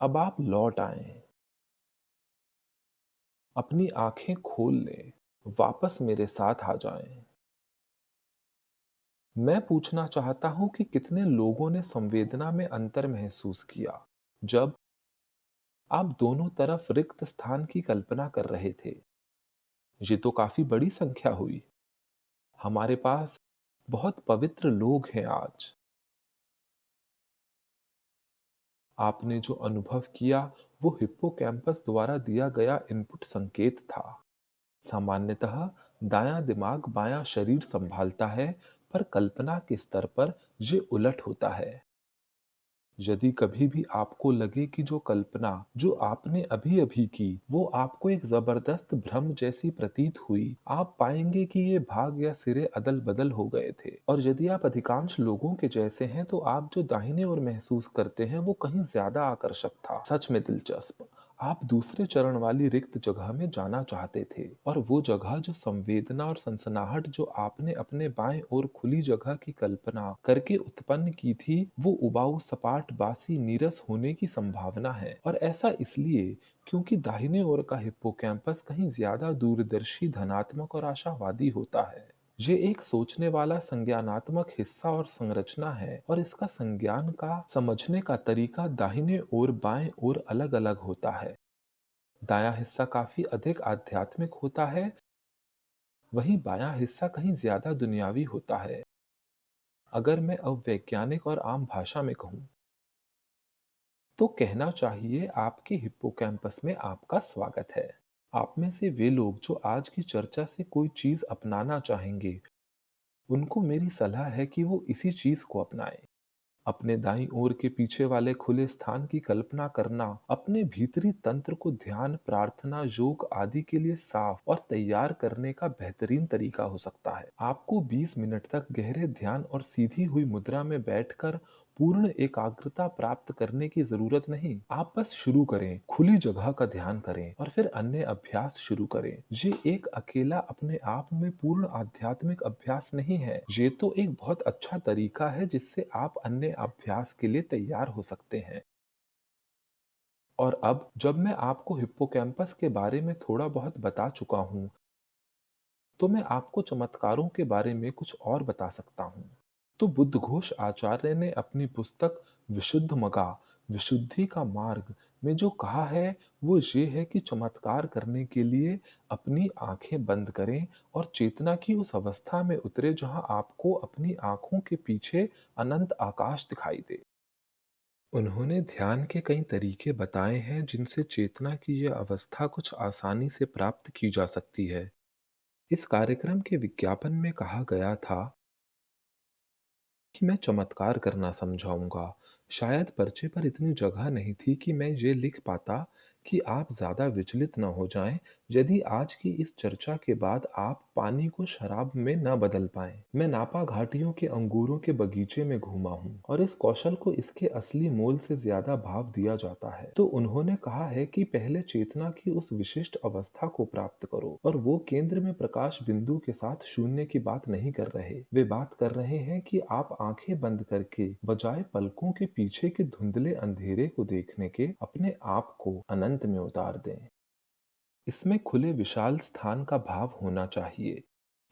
अब आप लौट आएं, अपनी आंखें खोल लें, वापस मेरे साथ आ जाएं। मैं पूछना चाहता हूं कि कितने लोगों ने संवेदना में अंतर महसूस किया जब आप दोनों तरफ रिक्त स्थान की कल्पना कर रहे थे। ये तो काफी बड़ी संख्या हुई। हमारे पास बहुत पवित्र लोग हैं आज। आपने जो अनुभव किया वो हिप्पोकैम्पस द्वारा दिया गया इनपुट संकेत था। सामान्यतः दायां दिमाग बायां शरीर संभालता है, पर कल्पना के स्तर पर ये उलट होता है। यदि कभी भी आपको लगे कि जो कल्पना जो आपने अभी अभी की वो आपको एक जबरदस्त भ्रम जैसी प्रतीत हुई, आप पाएंगे कि ये भाग या सिरे अदल बदल हो गए थे। और यदि आप अधिकांश लोगों के जैसे हैं तो आप जो दाहिने ओर महसूस करते हैं वो कहीं ज्यादा आकर्षक था। सच में दिलचस्प। आप दूसरे चरण वाली रिक्त जगह में जाना चाहते थे, और वो जगह जो संवेदना और सनसनाहट जो आपने अपने बाएं ओर खुली जगह की कल्पना करके उत्पन्न की थी, वो उबाऊ सपाट बासी नीरस होने की संभावना है। और ऐसा इसलिए क्योंकि दाहिने ओर का हिप्पोकैम्पस कहीं ज्यादा दूरदर्शी, धनात्मक और आशावादी होता है। ये एक सोचने वाला संज्ञानात्मक हिस्सा और संरचना है, और इसका संज्ञान का समझने का तरीका दाहिने और बाएं ओर अलग अलग होता है। दायां हिस्सा काफी अधिक आध्यात्मिक होता है, वहीं बायां हिस्सा कहीं ज्यादा दुनियावी होता है। अगर मैं अवैज्ञानिक और आम भाषा में कहूं तो कहना चाहिए, आपके हिप्पोकैम्पस में आपका स्वागत है। आप में से वे लोग जो आज की चर्चा से कोई चीज अपनाना चाहेंगे, उनको मेरी सलाह है कि वो इसी चीज को अपनाएं। अपने दाईं ओर के पीछे वाले खुले स्थान की कल्पना करना अपने भीतरी तंत्र को ध्यान, प्रार्थना, योग आदि के लिए साफ और तैयार करने का बेहतरीन तरीका हो सकता है। आपको 20 मिनट तक गहरे ध्यान और सीधी हुई मुद्रा में बैठकर पूर्ण एकाग्रता प्राप्त करने की जरूरत नहीं। आप बस शुरू करें, खुली जगह का ध्यान करें और फिर अन्य अभ्यास शुरू करें। ये एक अकेला अपने आप में पूर्ण आध्यात्मिक अभ्यास नहीं है, ये तो एक बहुत अच्छा तरीका है जिससे आप अन्य अभ्यास के लिए तैयार हो सकते हैं। और अब जब मैं आपको हिप्पोकैम्पस के बारे में थोड़ा बहुत बता चुका हूँ, तो मैं आपको चमत्कारों के बारे में कुछ और बता सकता हूँ। तो बुद्धघोष आचार्य ने अपनी पुस्तक विशुद्ध मगा, विशुद्धि का मार्ग में जो कहा है वो ये है कि चमत्कार करने के लिए अपनी आंखें बंद करें और चेतना की उस अवस्था में उतरे जहां आपको अपनी आंखों के पीछे अनंत आकाश दिखाई दे। उन्होंने ध्यान के कई तरीके बताए हैं जिनसे चेतना की यह अवस्था कुछ आसानी से प्राप्त की जा सकती है। इस कार्यक्रम के विज्ञापन में कहा गया था कि मैं चमत्कार करना समझाऊंगा। शायद पर्चे पर इतनी जगह नहीं थी कि मैं ये लिख पाता कि आप ज्यादा विचलित न हो जाएं यदि आज की इस चर्चा के बाद आप पानी को शराब में न बदल पाएं। मैं नापा घाटियों के अंगूरों के बगीचे में घूमा हूँ और इस कौशल को इसके असली मोल से ज्यादा भाव दिया जाता है। तो उन्होंने कहा है कि पहले चेतना की उस विशिष्ट अवस्था को प्राप्त करो, और वो केंद्र में प्रकाश बिंदु के साथ शून्य की बात नहीं कर रहे। वे बात कर रहे हैं कि आप आंखें बंद करके बजाय पलकों के पीछे के धुंधले अंधेरे को देखने के अपने आप को अनंत में उतार दें। इसमें खुले विशाल स्थान का भाव होना चाहिए।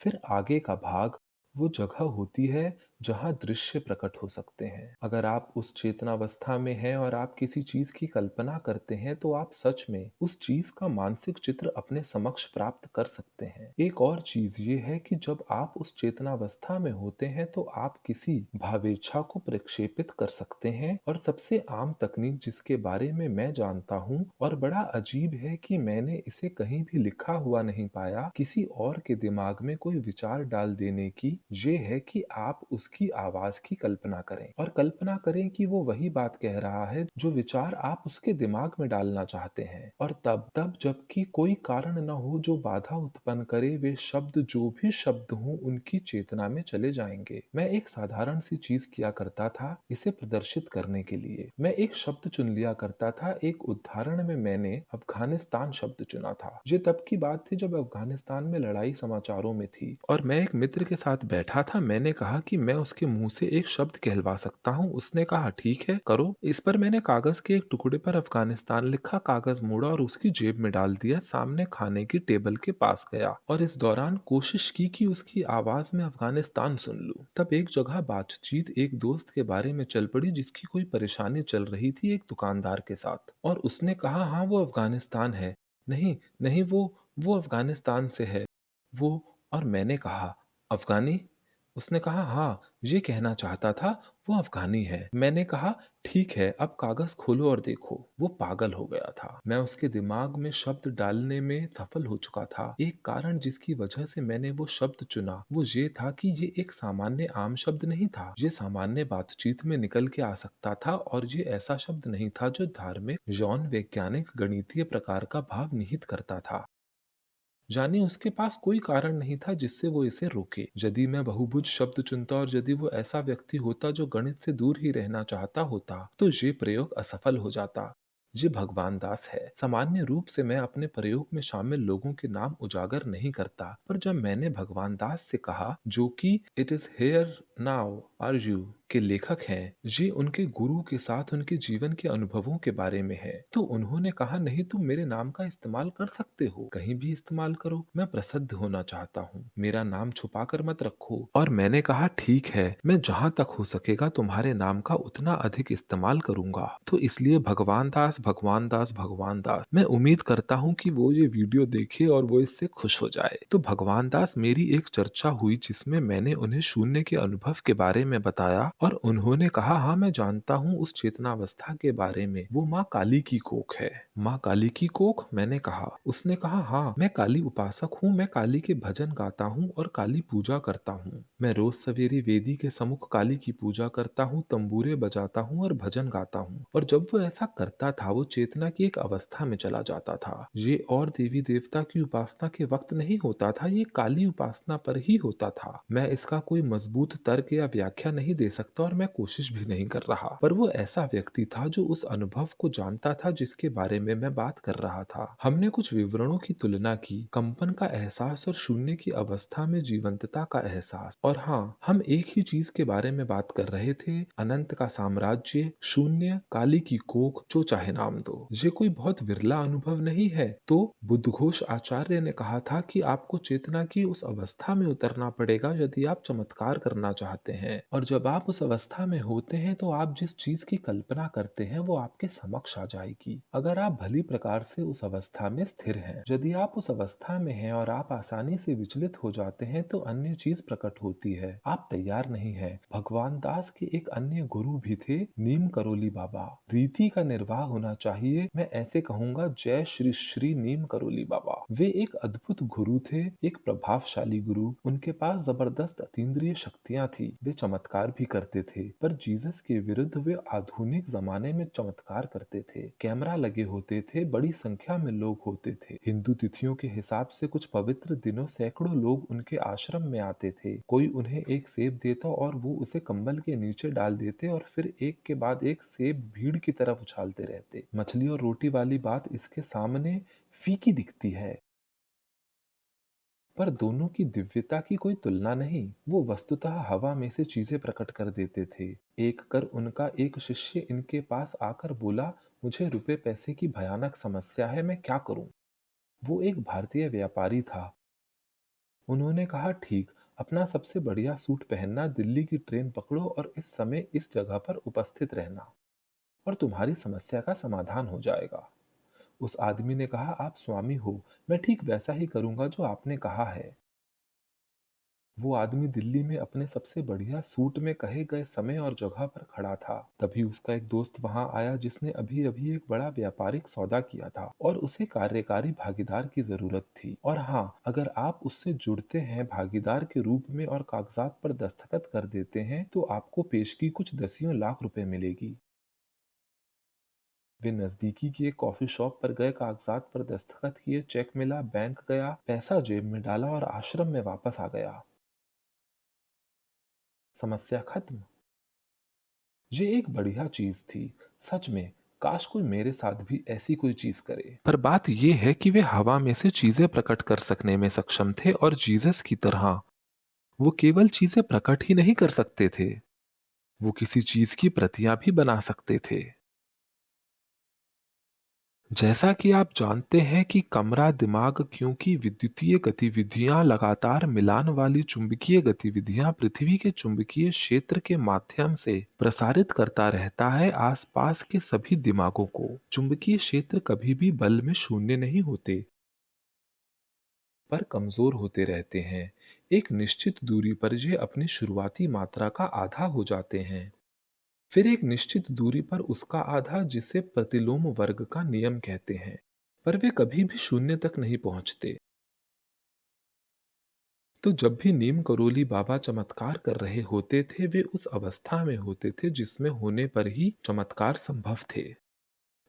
फिर आगे का भाग वो जगह होती है जहां दृश्य प्रकट हो सकते हैं। अगर आप उस चेतनावस्था में हैं और आप किसी चीज की कल्पना करते हैं तो आप सच में उस चीज का मानसिक चित्र अपने समक्ष प्राप्त कर सकते हैं। एक और चीज ये है कि जब आप उस चेतनावस्था में होते हैं तो आप किसी भावेच्छा को प्रक्षेपित कर सकते हैं। और सबसे आम तकनीक जिसके बारे में मैं जानता हूँ और बड़ा अजीब है कि मैंने इसे कहीं भी लिखा हुआ नहीं पाया, किसी और के दिमाग में कोई विचार डाल देने की, ये है कि आप उसकी आवाज की कल्पना करें और कल्पना करें कि वो वही बात कह रहा है जो विचार आप उसके दिमाग में डालना चाहते हैं। और तब तब जबकि कोई कारण न हो जो बाधा उत्पन्न करे, वे शब्द जो भी शब्द हों उनकी चेतना में चले जाएंगे। मैं एक साधारण सी चीज किया करता था इसे प्रदर्शित करने के लिए। मैं एक शब्द चुन लिया करता था। एक उदाहरण में मैंने अफगानिस्तान शब्द चुना था। ये तब की बात थी जब अफगानिस्तान में लड़ाई समाचारों में थी और मैं एक मित्र के साथ बैठा था। मैंने कहा कि मैं उसके मुंह से एक शब्द कहलवा सकता हूँ। उसने कहा ठीक है करो। इस पर मैंने कागज के एक टुकड़े पर अफगानिस्तान लिखा, कागज मोड़ा और उसकी जेब में डाल दिया। सामने खाने की टेबल के पास गया और इस दौरान कोशिश की कि उसकी आवाज में अफगानिस्तान सुन लूं। तब एक जगह बातचीत एक दोस्त के बारे में चल पड़ी जिसकी कोई परेशानी चल रही थी एक दुकानदार के साथ, और उसने कहा हाँ वो अफगानिस्तान है। नहीं नहीं, वो अफगानिस्तान से है वो। और मैंने कहा अफगानी, उसने कहा, हाँ, ये कहना चाहता था, वो अफ़गानी है। मैंने कहा, ठीक है, अब कागज़ खोलो और देखो। वो पागल हो गया था। मैं उसके दिमाग में शब्द डालने में सफल हो चुका था। एक कारण जिसकी वजह से मैंने वो शब्द चुना, वो ये था कि ये एक सामान्य आम शब्द नहीं था। ये सामान्य बातचीत में निकल के आ सकता था और ये ऐसा शब्द नहीं था जो धार्मिक, यौन, वैज्ञानिक, गणितीय प्रकार का भाव निहित करता था। जानिए उसके पास कोई कारण नहीं था जिससे वो इसे रोके। यदि मैं बहुभुज शब्द चुनता और यदि वो ऐसा व्यक्ति होता जो गणित से दूर ही रहना चाहता होता, तो ये प्रयोग असफल हो जाता। ये भगवान दास है। सामान्य रूप से मैं अपने प्रयोग में शामिल लोगों के नाम उजागर नहीं करता, पर जब मैंने भगवान दास से कहा, जो कि it is here now are you के लेखक हैं, ये उनके गुरु के साथ उनके जीवन के अनुभवों के बारे में है, तो उन्होंने कहा, नहीं, तुम मेरे नाम का इस्तेमाल कर सकते हो, कहीं भी इस्तेमाल करो, मैं प्रसिद्ध होना चाहता हूँ, मेरा नाम छुपा कर मत रखो। और मैंने कहा, ठीक है, मैं जहाँ तक हो सकेगा तुम्हारे नाम का उतना अधिक इस्तेमाल करूंगा। तो इसलिए भगवान दास, भगवान दास, भगवान दास। मैं उम्मीद करता हूँ कि वो ये वीडियो देखे और वो इससे खुश हो जाए। तो भगवान दास, मेरी एक चर्चा हुई जिसमें मैंने उन्हें शून्य के अनुभव के बारे में बताया और उन्होंने कहा, हाँ, मैं जानता हूँ उस चेतनावस्था के बारे में, वो माँ काली की कोख है। माँ काली की कोख? मैंने कहा। उसने कहा, हाँ, मैं काली उपासक हूँ, मैं काली के भजन गाता हूँ और काली पूजा करता हूँ। मैं रोज सवेरे वेदी के सम्मुख काली की पूजा करता हूँ, तंबूरे बजाता हूँ और भजन गाता हूँ। और जब वो ऐसा करता था, वो चेतना की एक अवस्था में चला जाता था। ये और देवी देवता की उपासना के वक्त नहीं होता था, ये काली उपासना पर ही होता था। मैं इसका कोई मजबूत तर्क या व्याख्या नहीं दे सकता और मैं कोशिश भी नहीं कर रहा, पर वो ऐसा व्यक्ति था जो उस अनुभव को जानता था जिसके बारे में मैं बात कर रहा था। हमने कुछ विवरणों की तुलना की, कंपन का एहसास और शून्य की अवस्था में जीवंतता का एहसास। और हाँ, हम एक ही चीज के बारे में बात कर रहे थे, अनंत का साम्राज्य, शून्य, काली की कोख, जो चाहे नाम दो। ये कोई बहुत विरला अनुभव नहीं है। तो बुद्धघोष आचार्य ने कहा था कि आपको चेतना की उस अवस्था में उतरना पड़ेगा यदि आप चमत्कार करना चाहते हैं। और जब आप उस अवस्था में होते हैं तो आप जिस चीज की कल्पना करते हैं वो आपके समक्ष आ जाएगी, अगर आप भली प्रकार से उस अवस्था में स्थिर हैं। यदि आप उस अवस्था में हैं और आप आसानी से विचलित हो जाते हैं तो अन्य चीज प्रकट होती है। आप तैयार नहीं है। भगवान दास के एक अन्य गुरु भी थे, नीम करोली बाबा। रीति का निर्वाह होना चाहिए, मैं ऐसे कहूंगा, जय श्री श्री नीम करोली बाबा। वे एक अद्भुत गुरु थे, एक प्रभावशाली गुरु। उनके पास जबरदस्त अतीन्द्रिय शक्तियां थी। वे चमत्कार भी करते थे, पर जीसस के विरुद्ध वे आधुनिक जमाने में चमत्कार करते थे। कैमरा लगे होते थे, बड़ी संख्या में लोग होते थे। हिंदू तिथियों के हिसाब से कुछ पवित्र दिनों सैकड़ों लोग उनके आश्रम में आते थे। कोई उन्हें एक सेब देता और वो उसे कंबल के नीचे डाल देते और फिर एक के बाद एक सेब भीड़ की तरफ उछालते रहते। मछली और रोटी वाली बात इसके सामने फीकी दिखती है, पर दोनों की दिव्यता की कोई तुलना नहीं। वो वस्तुतः हवा में से चीजें प्रकट कर देते थे। एक कर उनका एक शिष्य इनके पास आकर बोला, मुझे रुपए पैसे की भयानक समस्या है, मैं क्या करूं? वो एक भारतीय व्यापारी था। उन्होंने कहा, ठीक, अपना सबसे बढ़िया सूट पहनना, दिल्ली की ट्रेन पकड़ो और इस समय इस जगह पर उपस्थित रहना और तुम्हारी समस्या का समाधान हो जाएगा। उस आदमी ने कहा, आप स्वामी हो, मैं ठीक वैसा ही करूंगा जो आपने कहा है। वो आदमी दिल्ली में अपने सबसे बढ़िया सूट में कहे गए समय और जगह पर खड़ा था। तभी उसका एक दोस्त वहां आया जिसने अभी अभी एक बड़ा व्यापारिक सौदा किया था और उसे कार्यकारी भागीदार की जरूरत थी। और हाँ, अगर आप उससे जुड़ते हैं भागीदार के रूप में और कागजात पर दस्तखत कर देते हैं तो आपको पेशगी कुछ दसियों लाख रुपए मिलेगी। वे नजदीकी की एक कॉफी शॉप पर गए, कागजात पर दस्तखत किए, चेक मिला, बैंक गया, पैसा जेब में डाला और आश्रम में वापस आ गया। समस्या खत्म। ये एक बढ़िया चीज थी। सच में, काश कोई मेरे साथ भी ऐसी कोई चीज करे। पर बात यह है कि वे हवा में से चीजें प्रकट कर सकने में सक्षम थे और जीसस की तरह वो केवल चीजें प्रकट ही नहीं कर सकते थे, वो किसी चीज की प्रतियां भी बना सकते थे। जैसा कि आप जानते हैं कि कमरा दिमाग, क्योंकि विद्युतीय गतिविधियां लगातार मिलान वाली चुंबकीय गतिविधियां पृथ्वी के चुंबकीय क्षेत्र के माध्यम से प्रसारित करता रहता है आसपास के सभी दिमागों को। चुंबकीय क्षेत्र कभी भी बल में शून्य नहीं होते, पर कमजोर होते रहते हैं। एक निश्चित दूरी पर ये अपनी शुरुआती मात्रा का आधा हो जाते हैं। फिर एक निश्चित दूरी पर उसका आधा, जिसे प्रतिलोम वर्ग का नियम कहते हैं, पर वे कभी भी शून्य तक नहीं पहुंचते। तो जब भी नीम करोली बाबा चमत्कार कर रहे होते थे, वे उस अवस्था में होते थे जिसमें होने पर ही चमत्कार संभव थे।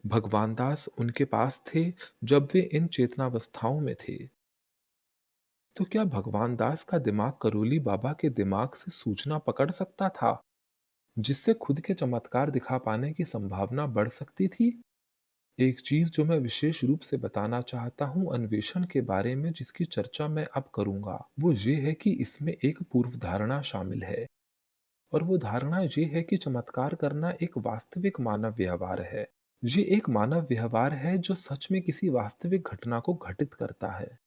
भगवान दास उनके पास थे जब वे इन चेतनावस्थाओं में थे। तो क्या भगवान दास का दिमाग करोली बाबा के दिमाग से सूचना पकड़ सकता था, जिससे खुद के चमत्कार दिखा पाने की संभावना बढ़ सकती थी? एक चीज जो मैं विशेष रूप से बताना चाहता हूँ अन्वेषण के बारे में, जिसकी चर्चा मैं अब करूंगा, वो ये है कि इसमें एक पूर्व धारणा शामिल है। और वो धारणा ये है कि चमत्कार करना एक वास्तविक मानव व्यवहार है। ये एक मानव व्यवहार है जो सच में किसी वास्तविक घटना को घटित करता है।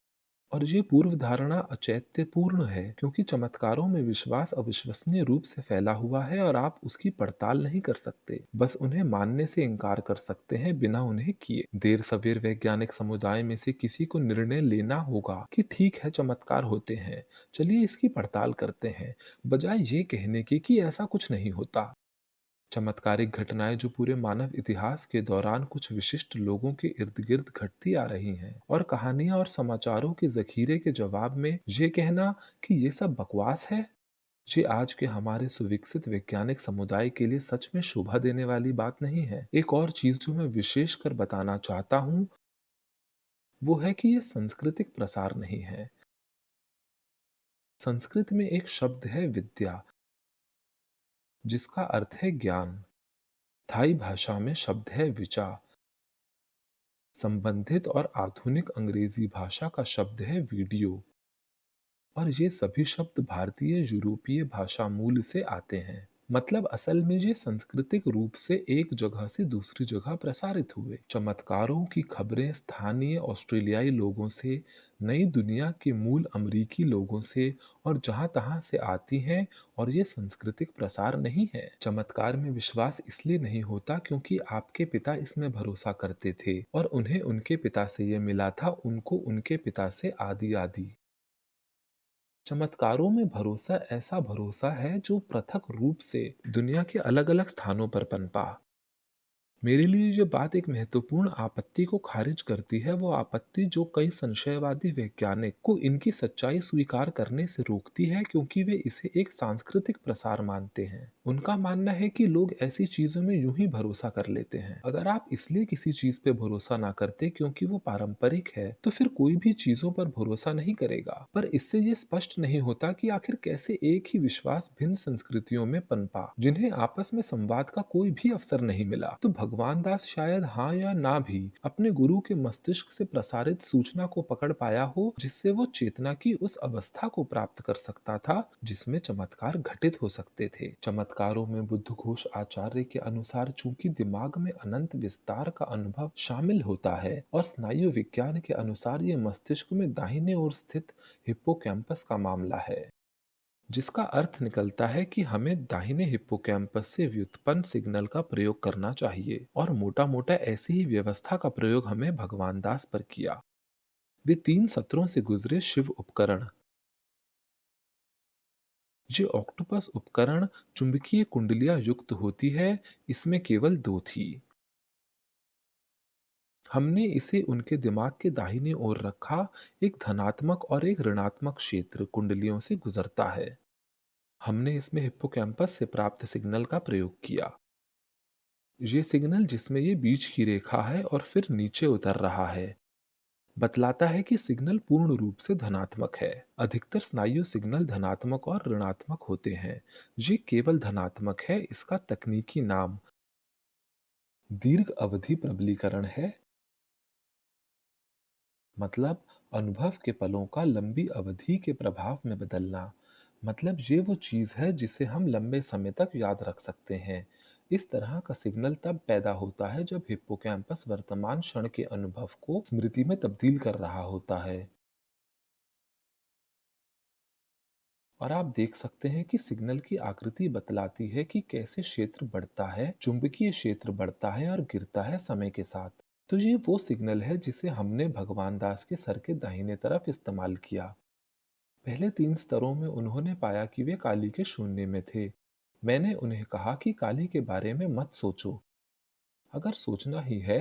और ये पूर्व धारणा अचैत्यपूर्ण है, क्योंकि चमत्कारों में विश्वास अविश्वसनीय रूप से फैला हुआ है और आप उसकी पड़ताल नहीं कर सकते, बस उन्हें मानने से इनकार कर सकते हैं बिना उन्हें किए। देर सवेर वैज्ञानिक समुदाय में से किसी को निर्णय लेना होगा कि ठीक है, चमत्कार होते हैं, चलिए इसकी पड़ताल करते हैं, बजाय ये कहने के कि ऐसा कुछ नहीं होता। चमत्कारिक घटनाएं जो पूरे मानव इतिहास के दौरान कुछ विशिष्ट लोगों के इर्द गिर्द घटती आ रही हैं, और कहानियां और समाचारों के जखीरे के जवाब में ये कहना कि ये सब बकवास है, ये आज के हमारे सुविकसित वैज्ञानिक समुदाय के लिए सच में शोभा देने वाली बात नहीं है। एक और चीज जो मैं विशेष कर बताना चाहता हूँ, वो है कि ये सांस्कृतिक प्रसार नहीं है। संस्कृत में एक शब्द है विद्या, जिसका अर्थ है ज्ञान। थाई भाषा में शब्द है विचा। संबंधित और आधुनिक अंग्रेजी भाषा का शब्द है वीडियो। और ये सभी शब्द भारतीय यूरोपीय भाषा मूल से आते हैं। मतलब असल में ये सांस्कृतिक रूप से एक जगह से दूसरी जगह प्रसारित हुए। चमत्कारों की खबरें स्थानीय ऑस्ट्रेलियाई लोगों से, नई दुनिया के मूल अमरीकी लोगों से और जहां तहां से आती हैं, और ये सांस्कृतिक प्रसार नहीं है। चमत्कार में विश्वास इसलिए नहीं होता क्योंकि आपके पिता इसमें भरोसा करते थे और उन्हें उनके पिता से ये मिला था, उनको उनके पिता से आदि आदि। चमत्कारों में भरोसा ऐसा भरोसा है जो पृथक रूप से दुनिया के अलग अलग स्थानों पर पनपा। मेरे लिए ये बात एक महत्वपूर्ण आपत्ति को खारिज करती है, वो आपत्ति जो कई संशयवादी वैज्ञानिक को इनकी सच्चाई स्वीकार करने से रोकती है, क्योंकि वे इसे एक सांस्कृतिक प्रसार मानते हैं। उनका मानना है कि लोग ऐसी चीजों में यूं ही भरोसा कर लेते हैं। अगर आप इसलिए किसी चीज पे भरोसा ना करते क्योंकि वो पारंपरिक है, तो फिर कोई भी चीजों पर भरोसा नहीं करेगा। पर इससे ये स्पष्ट नहीं होता कि आखिर कैसे एक ही विश्वास भिन्न संस्कृतियों में पनपा, जिन्हें आपस में संवाद का कोई भी अवसर नहीं मिला। तो भगवान दास शायद हाँ या ना भी अपने गुरु के मस्तिष्क से प्रसारित सूचना को पकड़ पाया हो, जिससे वो चेतना की उस अवस्था को प्राप्त कर सकता था जिसमें चमत्कार घटित हो सकते थे। चमत्कारों में बुद्धघोष आचार्य के अनुसार चूंकि दिमाग में अनंत विस्तार का अनुभव शामिल होता है, और स्नायु विज्ञान के अनुसार ये मस्तिष्क में दाहिने ओर स्थित हिप्पोकैम्पस का मामला है, जिसका अर्थ निकलता है कि हमें दाहिने हिप्पोकैम्पस से व्युत्पन्न सिग्नल का प्रयोग करना चाहिए। और मोटा मोटा ऐसी ही व्यवस्था का प्रयोग हमें भगवान दास पर किया। वे 3 सत्रों से गुजरे शिव उपकरण। ये ऑक्टोपस उपकरण चुंबकीय कुंडलियां युक्त होती है, इसमें केवल 2 थी। हमने इसे उनके दिमाग के दाहिने ओर रखा। एक धनात्मक और एक ऋणात्मक क्षेत्र कुंडलियों से गुजरता है। हमने इसमें हिप्पोकैम्पस से प्राप्त सिग्नल का प्रयोग किया। ये सिग्नल, जिसमें ये बीच की रेखा है और फिर नीचे उतर रहा है, बतलाता है कि सिग्नल पूर्ण रूप से धनात्मक है। अधिकतर स्नायु सिग्नल धनात्मक और ऋणात्मक होते हैं। ये केवल धनात्मक है। इसका तकनीकी नाम दीर्घ अवधि प्रबलीकरण है। मतलब अनुभव के पलों का लंबी अवधि के प्रभाव में बदलना। मतलब ये वो चीज है जिसे हम लंबे समय तक याद रख सकते हैं। इस तरह का सिग्नल तब पैदा होता है जब हिप्पोकैम्पस वर्तमान क्षण के अनुभव को स्मृति में तब्दील कर रहा होता है। और आप देख सकते हैं कि सिग्नल की आकृति बतलाती है कि कैसे क्षेत्र बढ़ता है, चुंबकीय क्षेत्र बढ़ता है और गिरता है समय के साथ। तो ये वो सिग्नल है जिसे हमने भगवान दास के सर के दाहिने तरफ इस्तेमाल किया। पहले 3 स्तरों में उन्होंने पाया कि वे काली के शून्य में थे। मैंने उन्हें कहा कि काली के बारे में मत सोचो। अगर सोचना ही है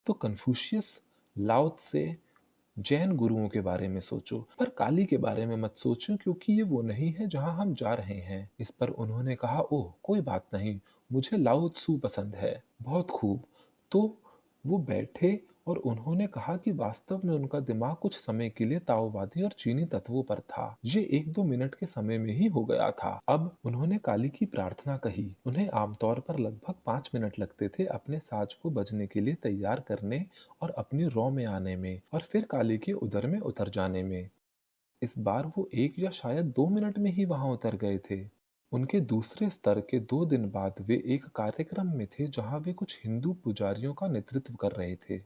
तो कन्फ्यूशियस, लाओ त्से, जैन गुरुओं के बारे में सोचो, पर काली के बारे में मत सोचो क्योंकि ये वो नहीं है जहां हम जा रहे हैं। इस पर उन्होंने कहा, ओह कोई बात नहीं, मुझे लाओ त्सु पसंद है। बहुत खूब। तो वो बैठे और उन्होंने कहा कि वास्तव में उनका दिमाग कुछ समय के लिए ताओवादी और चीनी तत्वों पर था। ये 1-2 मिनट के समय में ही हो गया था। अब उन्होंने काली की प्रार्थना कही। उन्हें आमतौर पर लगभग 5 मिनट लगते थे अपने साज को बजने के लिए तैयार करने और अपनी रॉ में आने में और फिर काली के उदर में उतर जाने में। इस बार वो 1 या शायद 2 मिनट में ही वहां उतर गए थे। उनके दूसरे स्तर के 2 दिन बाद वे एक कार्यक्रम में थे जहां वे कुछ हिंदू पुजारियों का नेतृत्व कर रहे थे।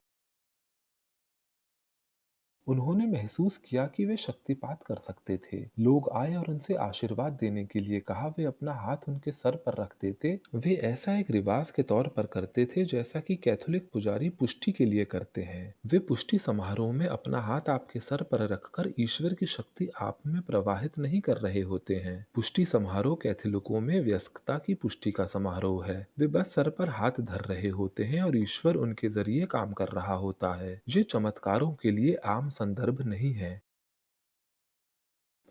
उन्होंने महसूस किया कि वे शक्तिपात कर सकते थे। लोग आए और उनसे आशीर्वाद देने के लिए कहा। वे अपना हाथ उनके सर पर रखते थे। वे ऐसा एक रिवाज के तौर पर करते थे जैसा कि कैथोलिक पुजारी पुष्टि के लिए करते हैं। वे पुष्टि समारोह में अपना हाथ आपके सर पर रखकर ईश्वर की शक्ति आप में प्रवाहित नहीं कर रहे होते हैं। पुष्टि समारोह कैथोलिकों में वयस्कता की पुष्टि का समारोह है। वे बस सर पर हाथ धर रहे होते हैं और ईश्वर उनके जरिए काम कर रहा होता है। ये चमत्कारों के लिए आम संदर्भ नहीं है,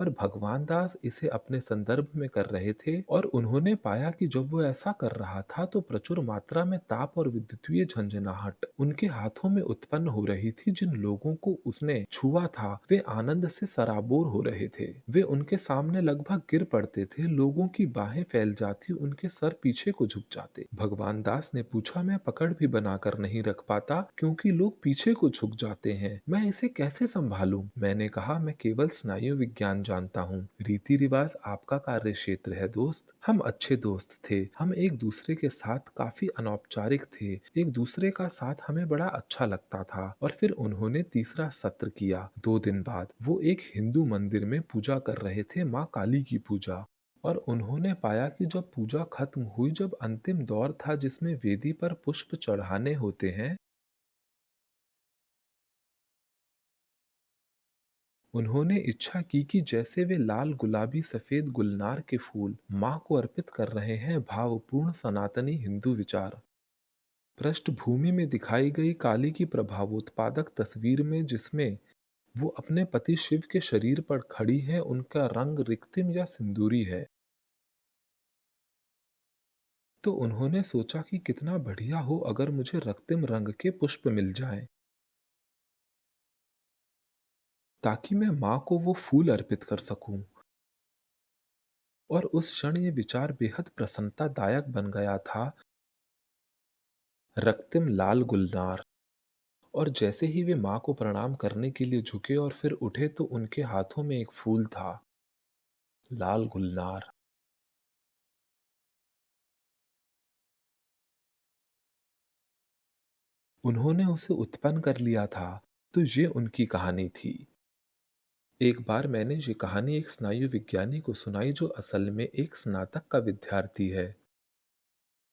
पर भगवान दास इसे अपने संदर्भ में कर रहे थे और उन्होंने पाया कि जब वो ऐसा कर रहा था तो प्रचुर मात्रा में ताप और विद्युतीय झंझनाहट उनके हाथों में उत्पन्न हो रही थी। जिन लोगों को उसने छुआ था वे आनंद से सराबोर हो रहे थे। वे उनके सामने लगभग गिर पड़ते थे। लोगों की बाहें फैल जाती, उनके सर पीछे को झुक जाते। भगवान दास ने पूछा, मैं पकड़ भी बनाकर नहीं रख पाता क्योंकि लोग पीछे को झुक जाते हैं। मैं इसे कैसे संभालूं? मैंने कहा, मैं केवल स्नायु विज्ञान जानता हूँ। रीति रिवाज आपका कार्य क्षेत्र है दोस्त। हम अच्छे दोस्त थे। हम एक दूसरे के साथ काफी अनौपचारिक थे। एक दूसरे का साथ हमें बड़ा अच्छा लगता था। और फिर उन्होंने तीसरा सत्र किया। 2 दिन बाद वो एक हिंदू मंदिर में पूजा कर रहे थे, माँ काली की पूजा। और उन्होंने पाया कि जब पूजा खत्म हुई, जब अंतिम दौर था जिसमें वेदी पर पुष्प चढ़ाने होते हैं, उन्होंने इच्छा की कि जैसे वे लाल गुलाबी सफेद गुलनार के फूल माँ को अर्पित कर रहे हैं, भावपूर्ण सनातनी हिंदू विचार। पृष्ठभूमि में दिखाई गई काली की प्रभावोत्पादक तस्वीर में, जिसमें वो अपने पति शिव के शरीर पर खड़ी है, उनका रंग रिक्तिम या सिंदूरी है। तो उन्होंने सोचा कि कितना बढ़िया हो अगर मुझे रक्तिम रंग के पुष्प मिल जाएं, ताकि मैं माँ को वो फूल अर्पित कर सकूं। और उस क्षण ये विचार बेहद प्रसन्नतादायक बन गया था। रक्तिम लाल गुलनार। और जैसे ही वे माँ को प्रणाम करने के लिए झुके और फिर उठे तो उनके हाथों में एक फूल था, लाल गुलनार। उन्होंने उसे उत्पन्न कर लिया था। तो ये उनकी कहानी थी। एक बार मैंने ये कहानी एक स्नायु विज्ञानी को सुनाई जो असल में एक स्नातक का विद्यार्थी है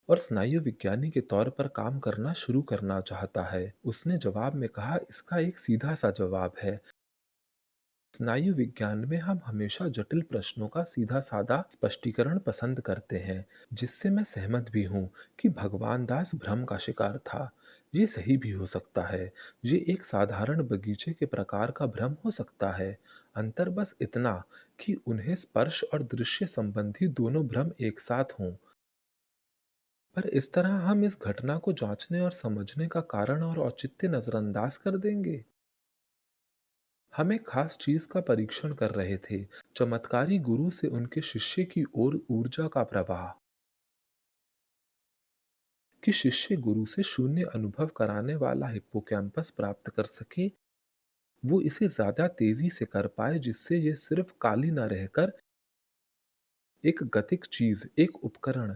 और स्नायु विज्ञानी के तौर पर काम करना शुरू करना चाहता है। उसने जवाब में कहा, इसका एक सीधा सा जवाब है। स्नायु विज्ञान में हम हमेशा जटिल प्रश्नों का सीधा साधा स्पष्टीकरण पसंद करते हैं, जिससे मैं सहमत भी हूँ कि भगवान दास भ्रम का शिकार था। ये सही भी हो सकता है। ये एक साधारण बगीचे के प्रकार का भ्रम हो सकता है। अंतर बस इतना कि उन्हें स्पर्श और दृश्य संबंधी दोनों भ्रम एक साथ हों। पर इस तरह हम इस घटना को जांचने और समझने का कारण और औचित्य नजरअंदाज कर देंगे। हम एक खास चीज का परीक्षण कर रहे थे, चमत्कारी गुरु से उनके शिष्य की ओर ऊर्जा का प्रवाह। कि शिष्य गुरु से शून्य अनुभव कराने वाला हिप्पोकैम्पस प्राप्त कर सके, वो इसे ज्यादा तेजी से कर पाए जिससे ये सिर्फ काली न रहकर एक गतिक चीज, एक उपकरण,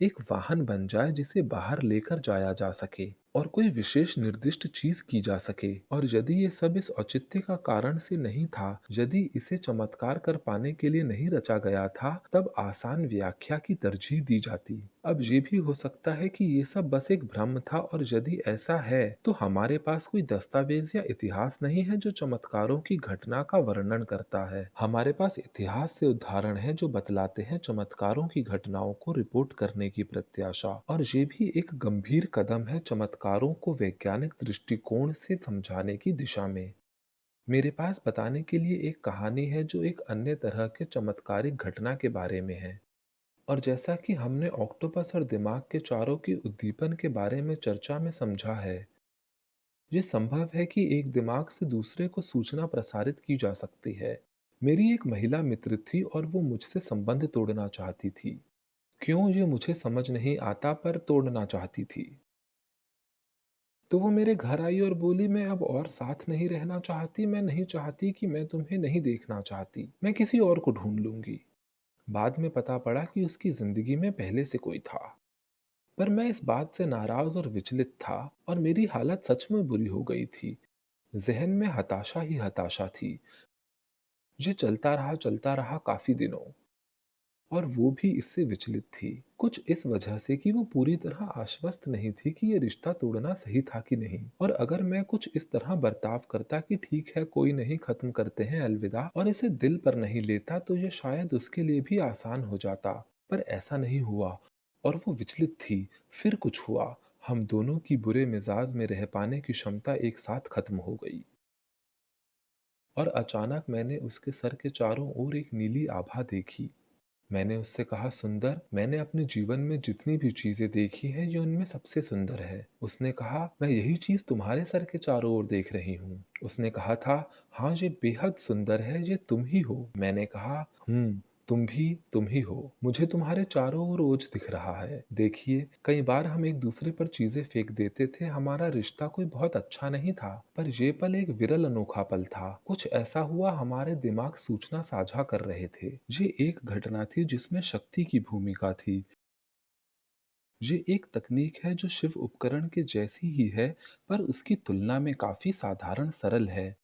एक वाहन बन जाए जिसे बाहर लेकर जाया जा सके और कोई विशेष निर्दिष्ट चीज की जा सके। और यदि ये सब इस औचित्य का कारण से नहीं था, यदि इसे चमत्कार कर पाने के लिए नहीं रचा गया था, तब आसान व्याख्या की तरजीह दी जाती। अब ये भी हो सकता है कि ये सब बस एक भ्रम था, और यदि ऐसा है तो हमारे पास कोई दस्तावेज या इतिहास नहीं है जो चमत्कारों की घटना का वर्णन करता है। हमारे पास इतिहास से उदाहरण है जो बतलाते हैं चमत्कारों की घटनाओं को रिपोर्ट करने की प्रत्याशा, और ये भी एक गंभीर कदम है चमत्कारों को वैज्ञानिक दृष्टिकोण से समझाने की दिशा में। मेरे पास बताने के लिए एक कहानी है जो एक अन्य तरह के चमत्कारिक घटना के बारे में है। और जैसा कि हमने ऑक्टोपस और दिमाग के चारों के उद्दीपन के बारे में चर्चा में समझा है, ये संभव है कि एक दिमाग से दूसरे को सूचना प्रसारित की जा सकती है। मेरी एक महिला मित्र थी और वो मुझसे संबंध तोड़ना चाहती थी। क्यों, ये मुझे समझ नहीं आता, पर तोड़ना चाहती थी। तो वो मेरे घर आई और बोली, मैं अब और साथ नहीं रहना चाहती, मैं नहीं चाहती कि मैं तुम्हें नहीं देखना चाहती, मैं किसी और को ढूंढ लूंगी। बाद में पता पड़ा कि उसकी जिंदगी में पहले से कोई था। पर मैं इस बात से नाराज और विचलित था, और मेरी हालत सच में बुरी हो गई थी। जहन में हताशा ही हताशा थी। ये चलता रहा काफी दिनों। और वो भी इससे विचलित थी, कुछ इस वजह से कि वो पूरी तरह आश्वस्त नहीं थी कि ये रिश्ता तोड़ना सही था कि नहीं। और अगर मैं कुछ इस तरह बर्ताव करता कि ठीक है, कोई नहीं, खत्म करते हैं, अलविदा, और इसे दिल पर नहीं लेता, तो ये शायद उसके लिए भी आसान हो जाता। पर ऐसा नहीं हुआ, और वो विचलित थी। फिर कुछ हुआ। हम दोनों की बुरे मिजाज में रह पाने की क्षमता एक साथ खत्म हो गई। और अचानक मैंने उसके सर के चारों ओर एक नीली आभा देखी। मैंने उससे कहा, सुंदर, मैंने अपने जीवन में जितनी भी चीजें देखी है, ये उनमें सबसे सुंदर है। उसने कहा, मैं यही चीज तुम्हारे सर के चारों ओर देख रही हूँ। उसने कहा था, हाँ, ये बेहद सुंदर है, ये तुम ही हो। मैंने कहा, तुम ही हो, मुझे तुम्हारे चारों ओर ओझ दिख रहा है। देखिए, कई बार हम एक दूसरे पर चीजें फेंक देते थे, हमारा रिश्ता कोई बहुत अच्छा नहीं था, पर ये पल एक विरल अनोखा पल था। कुछ ऐसा हुआ, हमारे दिमाग सूचना साझा कर रहे थे। ये एक घटना थी जिसमें शक्ति की भूमिका थी। ये एक तकनीक है जो शिव उपकरण के जैसी ही है, पर उसकी तुलना में काफी साधारण सरल है।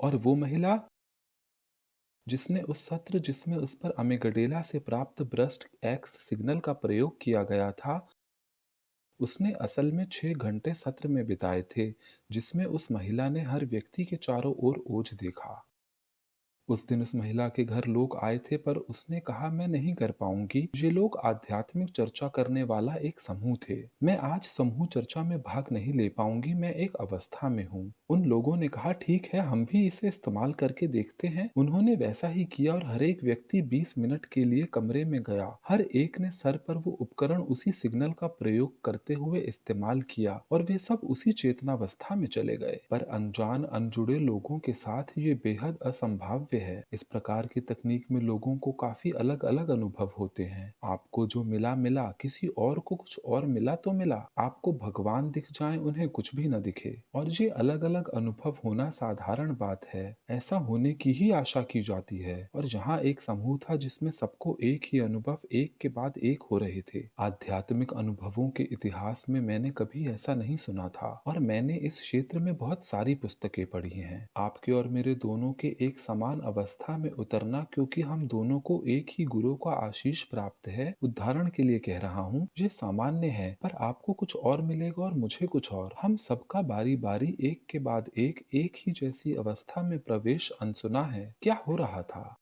और वो महिला जिसने उस सत्र जिसमें उस पर अमेगडेला से प्राप्त ब्रस्ट एक्स सिग्नल का प्रयोग किया गया था, उसने असल में 6 घंटे सत्र में बिताए थे, जिसमें उस महिला ने हर व्यक्ति के चारों ओर ओझ देखा। उस दिन उस महिला के घर लोग आए थे, पर उसने कहा, मैं नहीं कर पाऊंगी। ये लोग आध्यात्मिक चर्चा करने वाला एक समूह थे। मैं आज समूह चर्चा में भाग नहीं ले पाऊंगी, मैं एक अवस्था में हूँ। उन लोगों ने कहा, ठीक है, हम भी इसे इस्तेमाल करके देखते हैं। उन्होंने वैसा ही किया, और हर एक व्यक्ति 20 मिनट के लिए कमरे में गया। हर एक ने सर पर वो उपकरण उसी सिग्नल का प्रयोग करते हुए इस्तेमाल किया, और वे सब उसी चेतनावस्था में चले गए। पर अनजान अनजुड़े लोगों के साथ ये बेहद असंभाव्य है। इस प्रकार की तकनीक में लोगों को काफी अलग अलग अनुभव होते हैं। आपको जो मिला मिला, किसी और को कुछ और मिला तो मिला। आपको भगवान दिख जाए, उन्हें कुछ भी न दिखे। और ये अलग अलग अनुभव होना साधारण बात है। ऐसा होने की ही आशा की जाती है। और जहाँ एक समूह था जिसमें सबको एक ही अनुभव एक के बाद एक हो रहे थे। आध्यात्मिक अनुभवों के इतिहास में मैंने कभी ऐसा नहीं सुना था, और मैंने इस क्षेत्र में बहुत सारी पुस्तकें पढ़ी हैं। आपके और मेरे दोनों के एक समान अवस्था में उतरना, क्योंकि हम दोनों को एक ही गुरु का आशीष प्राप्त है, उदाहरण के लिए कह रहा हूँ, ये सामान्य है। पर आपको कुछ और मिलेगा और मुझे कुछ और। हम सबका बारी बारी एक के बाद एक ही जैसी अवस्था में प्रवेश अनसुना है। क्या हो रहा था?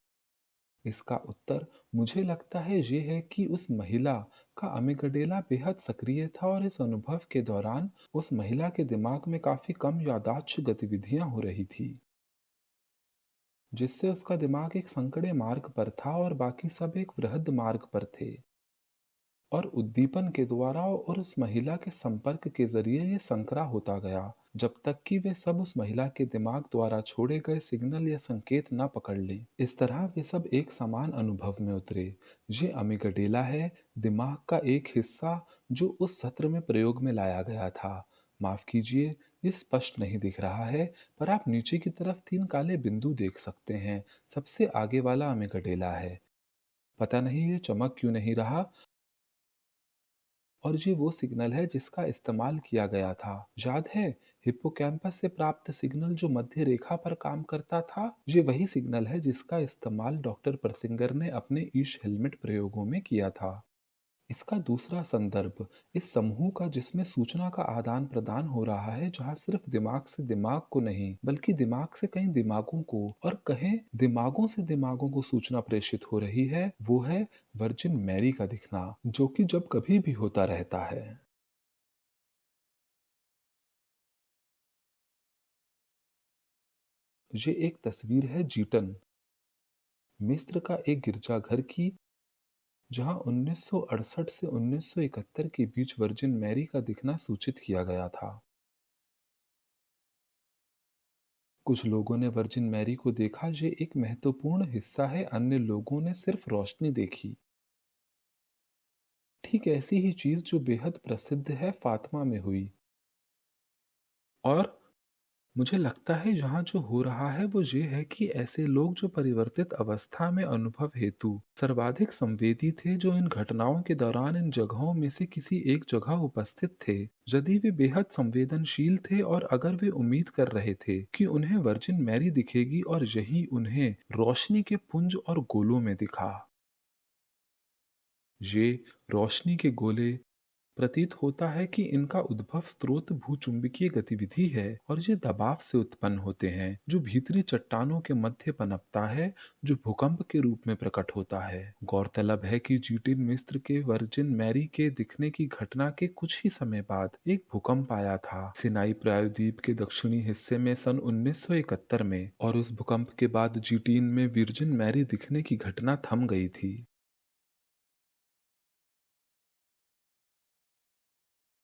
इसका उत्तर मुझे लगता है ये है कि उस महिला का अमिगडेला बेहद सक्रिय था, और इस अनुभव के दौरान उस महिला के दिमाग में काफी कम याददाश्त गतिविधियां हो रही थी, जिससे उसका दिमाग एक संकड़े मार्ग पर था और बाकी सब एक वृहद मार्ग पर थे। और उद्दीपन के द्वारा और उस महिला के संपर्क के जरिए ये संकरा होता गया, जब तक कि वे सब उस महिला के दिमाग द्वारा छोड़े गए सिग्नल या संकेत न पकड़ लें। इस तरह वे सब एक समान अनुभव में उतरे। ये अमिगडेला है, दिमाग का एक हिस्सा जो उस सत्र में प्रयोग में लाया गया था। माफ कीजिए, ये स्पष्ट नहीं दिख रहा है, पर आप नीचे की तरफ 3 काले बिंदु देख सकते हैं। सबसे आगे वाला अमिगडेला है। पता नहीं ये चमक क्यों नहीं रहा। और ये वो सिग्नल है जिसका इस्तेमाल किया गया था। याद है, हिप्पोकैम्पस से प्राप्त सिग्नल जो मध्य रेखा पर काम करता था। ये वही सिग्नल है जिसका इस्तेमाल डॉक्टर परसिंगर ने अपने ईश हेलमेट प्रयोगों में किया था। इसका दूसरा संदर्भ इस समूह का जिसमें सूचना का आदान प्रदान हो रहा है, जहां सिर्फ दिमाग से दिमाग को नहीं बल्कि दिमाग से कई दिमागों को और कहें दिमागों से दिमागों को सूचना प्रेषित हो रही है, वो है वर्जिन मैरी का दिखना, जो कि जब कभी भी होता रहता है। ये एक तस्वीर है जीटन, मिस्र का एक गिरजाघर की, जहां 1968 से 1971 के बीच वर्जिन मैरी का दिखना सूचित किया गया था। कुछ लोगों ने वर्जिन मैरी को देखा, ये एक महत्वपूर्ण हिस्सा है, अन्य लोगों ने सिर्फ रोशनी देखी। ठीक ऐसी ही चीज जो बेहद प्रसिद्ध है फातिमा में हुई। और मुझे लगता है यहाँ जो हो रहा है वो ये है कि ऐसे लोग जो परिवर्तित अवस्था में अनुभव हेतु सर्वाधिक संवेदी थे, जो इन घटनाओं के दौरान इन जगहों में से किसी एक जगह उपस्थित थे, यदि वे बेहद संवेदनशील थे और अगर वे उम्मीद कर रहे थे कि उन्हें वर्जिन मैरी दिखेगी और यही उन्हें रोशनी के पुंज और गोलों में दिखा। ये रोशनी के गोले प्रतीत होता है कि इनका उद्भव स्रोत भूचुंबकीय गतिविधि है और ये दबाव से उत्पन्न होते हैं जो भीतरी चट्टानों के मध्य पनपता है, जो भूकंप के रूप में प्रकट होता है। गौरतलब है कि जीटिन मिस्र के वर्जिन मैरी के दिखने की घटना के कुछ ही समय बाद एक भूकंप आया था सिनाई प्रायद्वीप के दक्षिणी हिस्से में सन 1971 में, और उस भूकंप के बाद जीटीन में वर्जिन मैरी दिखने की घटना थम गई थी।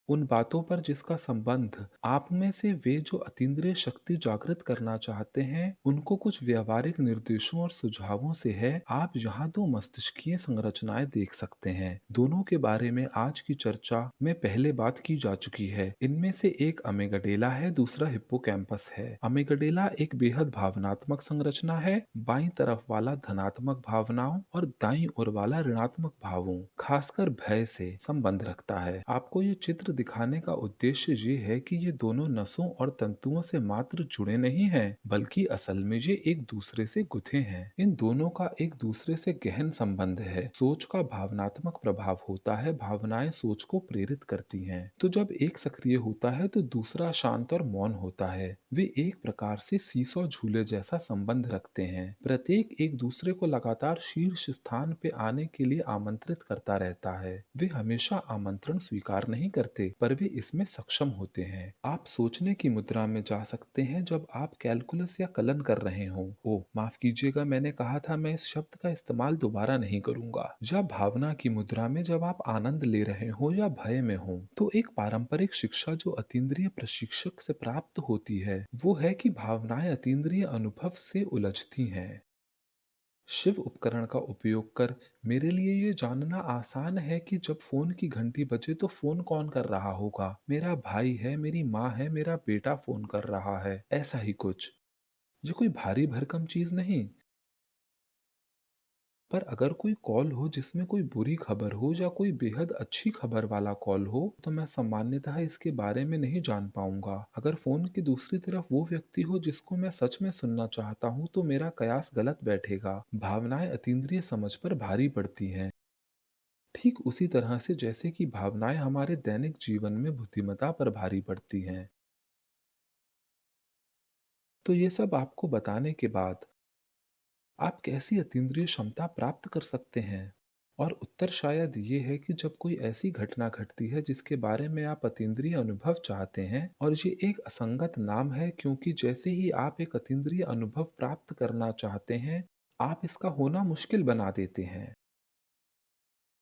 उन बातों पर जिसका संबंध आप में से वे जो अतीन्द्रिय शक्ति जागृत करना चाहते हैं, उनको कुछ व्यावहारिक निर्देशों और सुझावों से है, आप यहाँ दो मस्तिष्कीय संरचनाएं देख सकते हैं। दोनों के बारे में आज की चर्चा में पहले बात की जा चुकी है। इनमें से एक अमेगडेला है, दूसरा हिप्पोकैम्पस है। अमेगडेला एक बेहद भावनात्मक संरचना है, बाईं तरफ वाला धनात्मक भावनाओं और दाईं ओर वाला ऋणात्मक भावों, खासकर भय से संबंध रखता है। आपको ये चित्र दिखाने का उद्देश्य ये है कि ये दोनों नसों और तंतुओं से मात्र जुड़े नहीं हैं, बल्कि असल में ये एक दूसरे से गुथे हैं। इन दोनों का एक दूसरे से गहन संबंध है। सोच का भावनात्मक प्रभाव होता है, भावनाएं सोच को प्रेरित करती हैं। तो जब एक सक्रिय होता है तो दूसरा शांत और मौन होता है। वे एक प्रकार से सीसॉ झूले जैसा संबंध रखते हैं। प्रत्येक एक दूसरे को लगातार शीर्ष स्थान पे आने के लिए आमंत्रित करता रहता है। वे हमेशा आमंत्रण स्वीकार नहीं करते, पर वे इसमें सक्षम होते हैं। आप सोचने की मुद्रा में जा सकते हैं जब आप कैलकुलस या कलन कर रहे हो। ओह माफ कीजिएगा, मैंने कहा था मैं इस शब्द का इस्तेमाल दोबारा नहीं करूंगा। या भावना की मुद्रा में जब आप आनंद ले रहे हो या भय में हो। तो एक पारंपरिक शिक्षा जो अतीन्द्रिय प्रशिक्षक से प्राप्त होती है, वो है कि भावनाएं अतीन्द्रिय अनुभव से उलझती हैं। शिव उपकरण का उपयोग कर मेरे लिए ये जानना आसान है कि जब फोन की घंटी बजे तो फोन कौन कर रहा होगा। मेरा भाई है, मेरी माँ है, मेरा बेटा फोन कर रहा है, ऐसा ही कुछ। ये कोई भारी भरकम चीज नहीं। पर अगर कोई कॉल हो जिसमें कोई बुरी खबर हो या कोई बेहद अच्छी खबर वाला कॉल हो, तो मैं सामान्यतः इसके बारे में नहीं जान पाऊंगा। अगर फोन की दूसरी तरफ वो व्यक्ति हो जिसको मैं सच में सुनना चाहता हूँ, तो मेरा कयास गलत बैठेगा। भावनाएं अतीन्द्रिय समझ पर भारी पड़ती हैं, ठीक उसी तरह से जैसे कि भावनाएं हमारे दैनिक जीवन में बुद्धिमत्ता पर भारी पड़ती हैं। तो ये सब आपको बताने के बाद आप कैसी अतीन्द्रिय क्षमता प्राप्त कर सकते हैं? और उत्तर शायद ये है कि जब कोई ऐसी घटना घटती है जिसके बारे में आप अतीन्द्रिय अनुभव चाहते हैं, और ये एक असंगत नाम है क्योंकि जैसे ही आप एक अतीन्द्रिय अनुभव प्राप्त करना चाहते हैं, आप इसका होना मुश्किल बना देते हैं।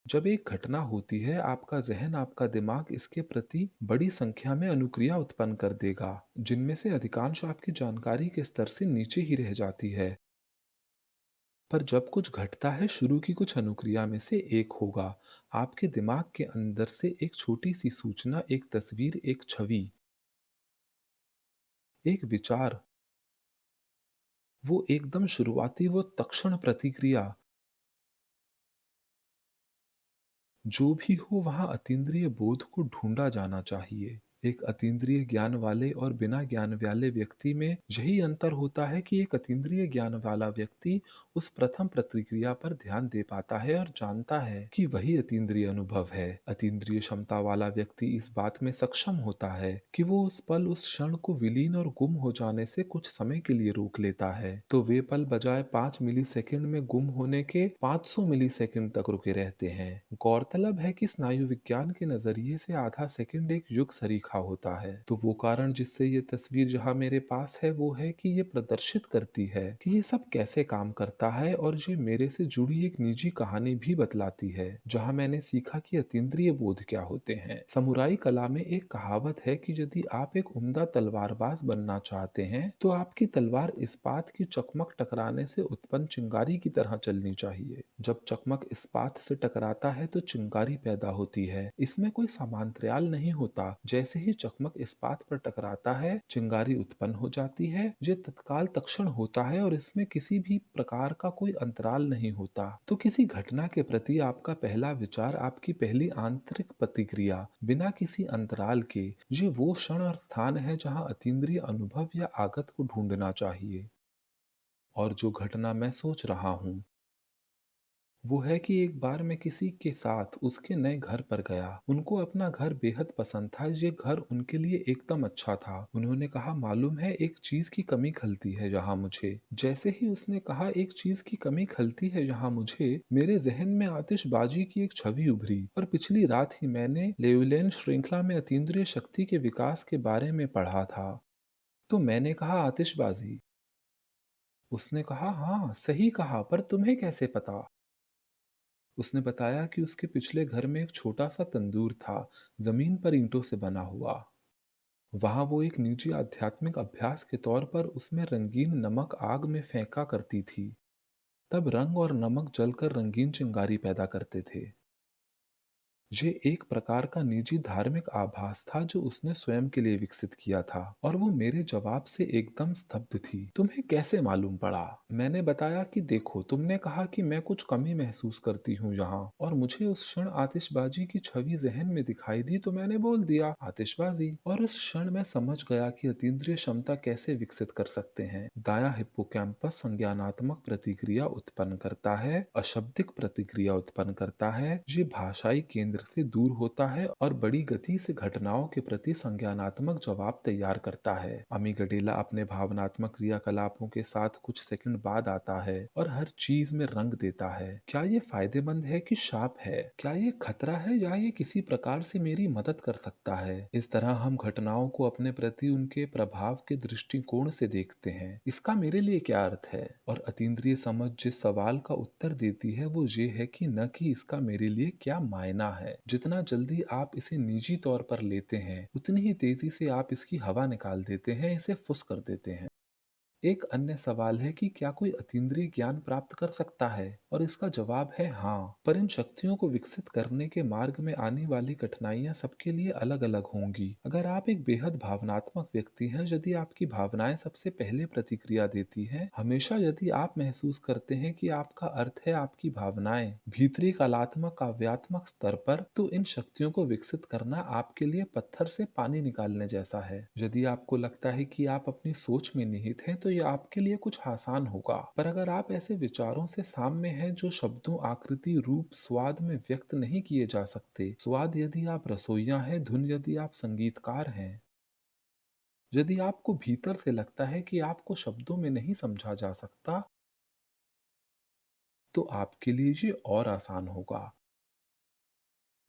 जब एक घटना होती है, आपका जहन, आपका दिमाग इसके प्रति बड़ी संख्या में अनुक्रिया उत्पन्न कर देगा, जिनमें से अधिकांश आपकी जानकारी के स्तर से नीचे ही रह जाती है। पर जब कुछ घटता है, शुरू की कुछ अनुक्रिया में से एक होगा। आपके दिमाग के अंदर से एक छोटी सी सूचना, एक तस्वीर, एक छवि, एक विचार, वो एकदम शुरुआती, वो तत्क्षण प्रतिक्रिया, जो भी हो वहां अतीन्द्रिय बोध को ढूंढा जाना चाहिए। एक अतीन्द्रिय ज्ञान वाले और बिना ज्ञान वाले व्यक्ति में यही अंतर होता है कि एक अतीन्द्रिय ज्ञान वाला व्यक्ति उस प्रथम प्रतिक्रिया पर ध्यान दे पाता है और जानता है कि वही अतीन्द्रिय अनुभव है। अतीन्द्रिय क्षमता वाला व्यक्ति इस बात में सक्षम होता है कि वो उस पल उस क्षण को विलीन और गुम हो जाने से कुछ समय के लिए रोक लेता है, तो वे पल बजाय 5 मिलीसेकंड में गुम होने के 500 मिलीसेकंड तक रुके रहते हैं। गौरतलब है कि स्नायु विज्ञान के नजरिए से आधा सेकंड एक युग सरीखा होता है, तो वो कारण जिससे ये तस्वीर जहां मेरे पास है वो है कि ये प्रदर्शित करती है कि ये सब कैसे काम करता है, और ये मेरे से जुड़ी एक निजी कहानी भी बतलाती है जहां मैंने सीखा कि अतीन्द्रिय बोध क्या होते हैं। समुराई कला में एक कहावत है कि यदि आप एक उम्दा तलवारबाज बनना चाहते हैं तो आपकी तलवार इस्पात की चकमक टकराने से उत्पन्न चिंगारी की तरह चलनी चाहिए। जब चकमक इस्पात से टकराता है तो चिंगारी पैदा होती है, इसमें कोई समांतराल नहीं होता। जैसे ही चकमक इस्पात पर टकराता है चिंगारी उत्पन्न हो जाती है, ये तत्काल तक्षण होता है और इसमें किसी भी प्रकार का कोई अंतराल नहीं होता। तो किसी घटना के प्रति आपका पहला विचार, आपकी पहली आंतरिक प्रतिक्रिया बिना किसी अंतराल के, ये वो क्षण और स्थान है जहां अतीन्द्रिय अनुभव या आगत को ढूंढना चाहिए। और जो घटना मैं सोच रहा हूँ वो है कि एक बार मैं किसी के साथ उसके नए घर पर गया। उनको अपना घर बेहद पसंद था, ये घर उनके लिए एकदम अच्छा था। उन्होंने कहा, मालूम है एक चीज की कमी खलती है यहाँ मुझे। जैसे ही उसने कहा एक चीज की कमी खलती है यहाँ मुझे, मेरे जहन में आतिशबाजी की एक छवि उभरी। और पिछली रात ही मैंने लेविलेन श्रृंखला में अतीन्द्रिय शक्ति के विकास के बारे में पढ़ा था। तो मैंने कहा, आतिशबाजी? उसने कहा, हाँ सही कहा, पर तुम्हें कैसे पता? उसने बताया कि उसके पिछले घर में एक छोटा सा तंदूर था, जमीन पर ईंटों से बना हुआ। वहां वो एक निजी आध्यात्मिक अभ्यास के तौर पर उसमें रंगीन नमक आग में फेंका करती थी। तब रंग और नमक जलकर रंगीन चिंगारी पैदा करते थे। ये एक प्रकार का निजी धार्मिक आभास था जो उसने स्वयं के लिए विकसित किया था, और वो मेरे जवाब से एकदम स्तब्ध थी। तुम्हें कैसे मालूम पड़ा? मैंने बताया कि देखो, तुमने कहा कि मैं कुछ कमी महसूस करती हूँ यहाँ, और मुझे उस क्षण आतिशबाजी की छवि जहन में दिखाई दी, तो मैंने बोल दिया आतिशबाजी। और उस क्षण मैं समझ गया कि अतीन्द्रिय क्षमता कैसे विकसित कर सकते हैं। दायां हिप्पोकैम्पस संज्ञानात्मक प्रतिक्रिया उत्पन्न करता है, अशब्दिक प्रतिक्रिया उत्पन्न करता है, ये भाषाई केंद्र से दूर होता है और बड़ी गति से घटनाओं के प्रति संज्ञानात्मक जवाब तैयार करता है। अमीगडाला अपने भावनात्मक क्रियाकलापों के साथ कुछ सेकंड बाद आता है और हर चीज में रंग देता है। क्या ये फायदेमंद है कि शाप है? क्या ये खतरा है या ये किसी प्रकार से मेरी मदद कर सकता है? इस तरह हम घटनाओं को अपने प्रति उनके प्रभाव के दृष्टिकोण से देखते हैं। इसका मेरे लिए क्या अर्थ है? और अतीन्द्रिय समझ जिस सवाल का उत्तर देती है वो ये है कि न कि इसका मेरे लिए क्या मायना है। जितना जल्दी आप इसे निजी तौर पर लेते हैं उतनी ही तेजी से आप इसकी हवा निकाल देते हैं, इसे फुस कर देते हैं। एक अन्य सवाल है कि क्या कोई अतीन्द्रिय ज्ञान प्राप्त कर सकता है, और इसका जवाब है हाँ, पर इन शक्तियों को विकसित करने के मार्ग में आने वाली कठिनाइयां सबके लिए अलग अलग होंगी। अगर आप एक बेहद भावनात्मक व्यक्ति हैं, यदि आपकी भावनाएं सबसे पहले प्रतिक्रिया देती हैं, हमेशा यदि आप महसूस करते हैं कि आपका अर्थ है आपकी भावनाएं भीतरी कलात्मक काव्यात्मक स्तर पर, तो इन शक्तियों को विकसित करना आपके लिए पत्थर से पानी निकालने जैसा है। यदि आपको लगता है कि आप अपनी सोच में निहित हैं तो ये आपके लिए कुछ आसान होगा, पर अगर आप ऐसे विचारों से साम्य हैं जो शब्दों, आकृति, रूप, स्वाद में व्यक्त नहीं किए जा सकते, स्वाद यदि आप रसोइया हैं, धुन यदि आप संगीतकार हैं, यदि आपको भीतर से लगता है कि आपको शब्दों में नहीं समझा जा सकता, तो आपके लिए ये और आसान होगा।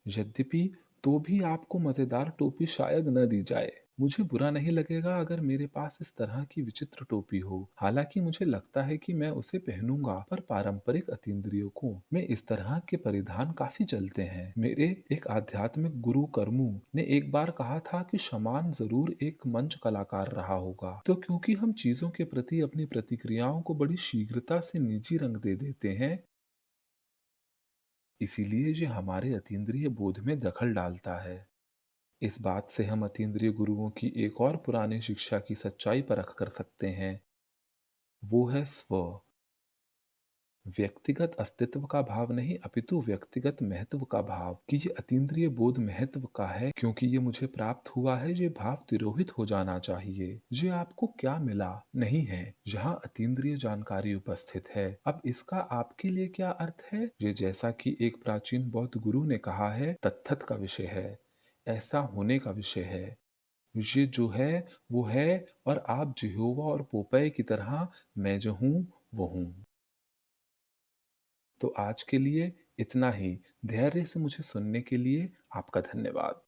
यद्यपि तो भी आपको मजेदार टोपी शायद न दी जाए। मुझे बुरा नहीं लगेगा अगर मेरे पास इस तरह की विचित्र टोपी हो। हालांकि मुझे लगता है कि मैं उसे पहनूंगा, पर पारंपरिक अतीन्द्रियों को में इस तरह के परिधान काफी चलते हैं। मेरे एक आध्यात्मिक गुरु कर्मू ने एक बार कहा था कि शमान जरूर एक मंच कलाकार रहा होगा। तो क्योंकि हम चीजों के प्रति अपनी प्रतिक्रियाओं को बड़ी शीघ्रता से निजी रंग दे देते हैं, इसीलिए ये हमारे अतीन्द्रिय बोध में दखल डालता है। इस बात से हम अतीन्द्रिय गुरुओं की एक और पुरानी शिक्षा की सच्चाई परख कर सकते हैं। वो है स्व। व्यक्तिगत अस्तित्व का भाव नहीं अपितु व्यक्तिगत महत्व का भाव कि ये अतीन्द्रिय बोध महत्व का है क्योंकि ये मुझे प्राप्त हुआ है। ये भाव तिरोहित हो जाना चाहिए। ये आपको क्या मिला नहीं है, यहाँ अतीन्द्रिय जानकारी उपस्थित है। अब इसका आपके लिए क्या अर्थ है? ये जैसा कि एक प्राचीन बौद्ध गुरु ने कहा है, तत्थत का विषय है, ऐसा होने का विषय है। ये जो है वो है, और आप जिहोवा और पोपय की तरह मैं जो हूँ वो हूँ। तो आज के लिए इतना ही। धैर्य से मुझे सुनने के लिए आपका धन्यवाद।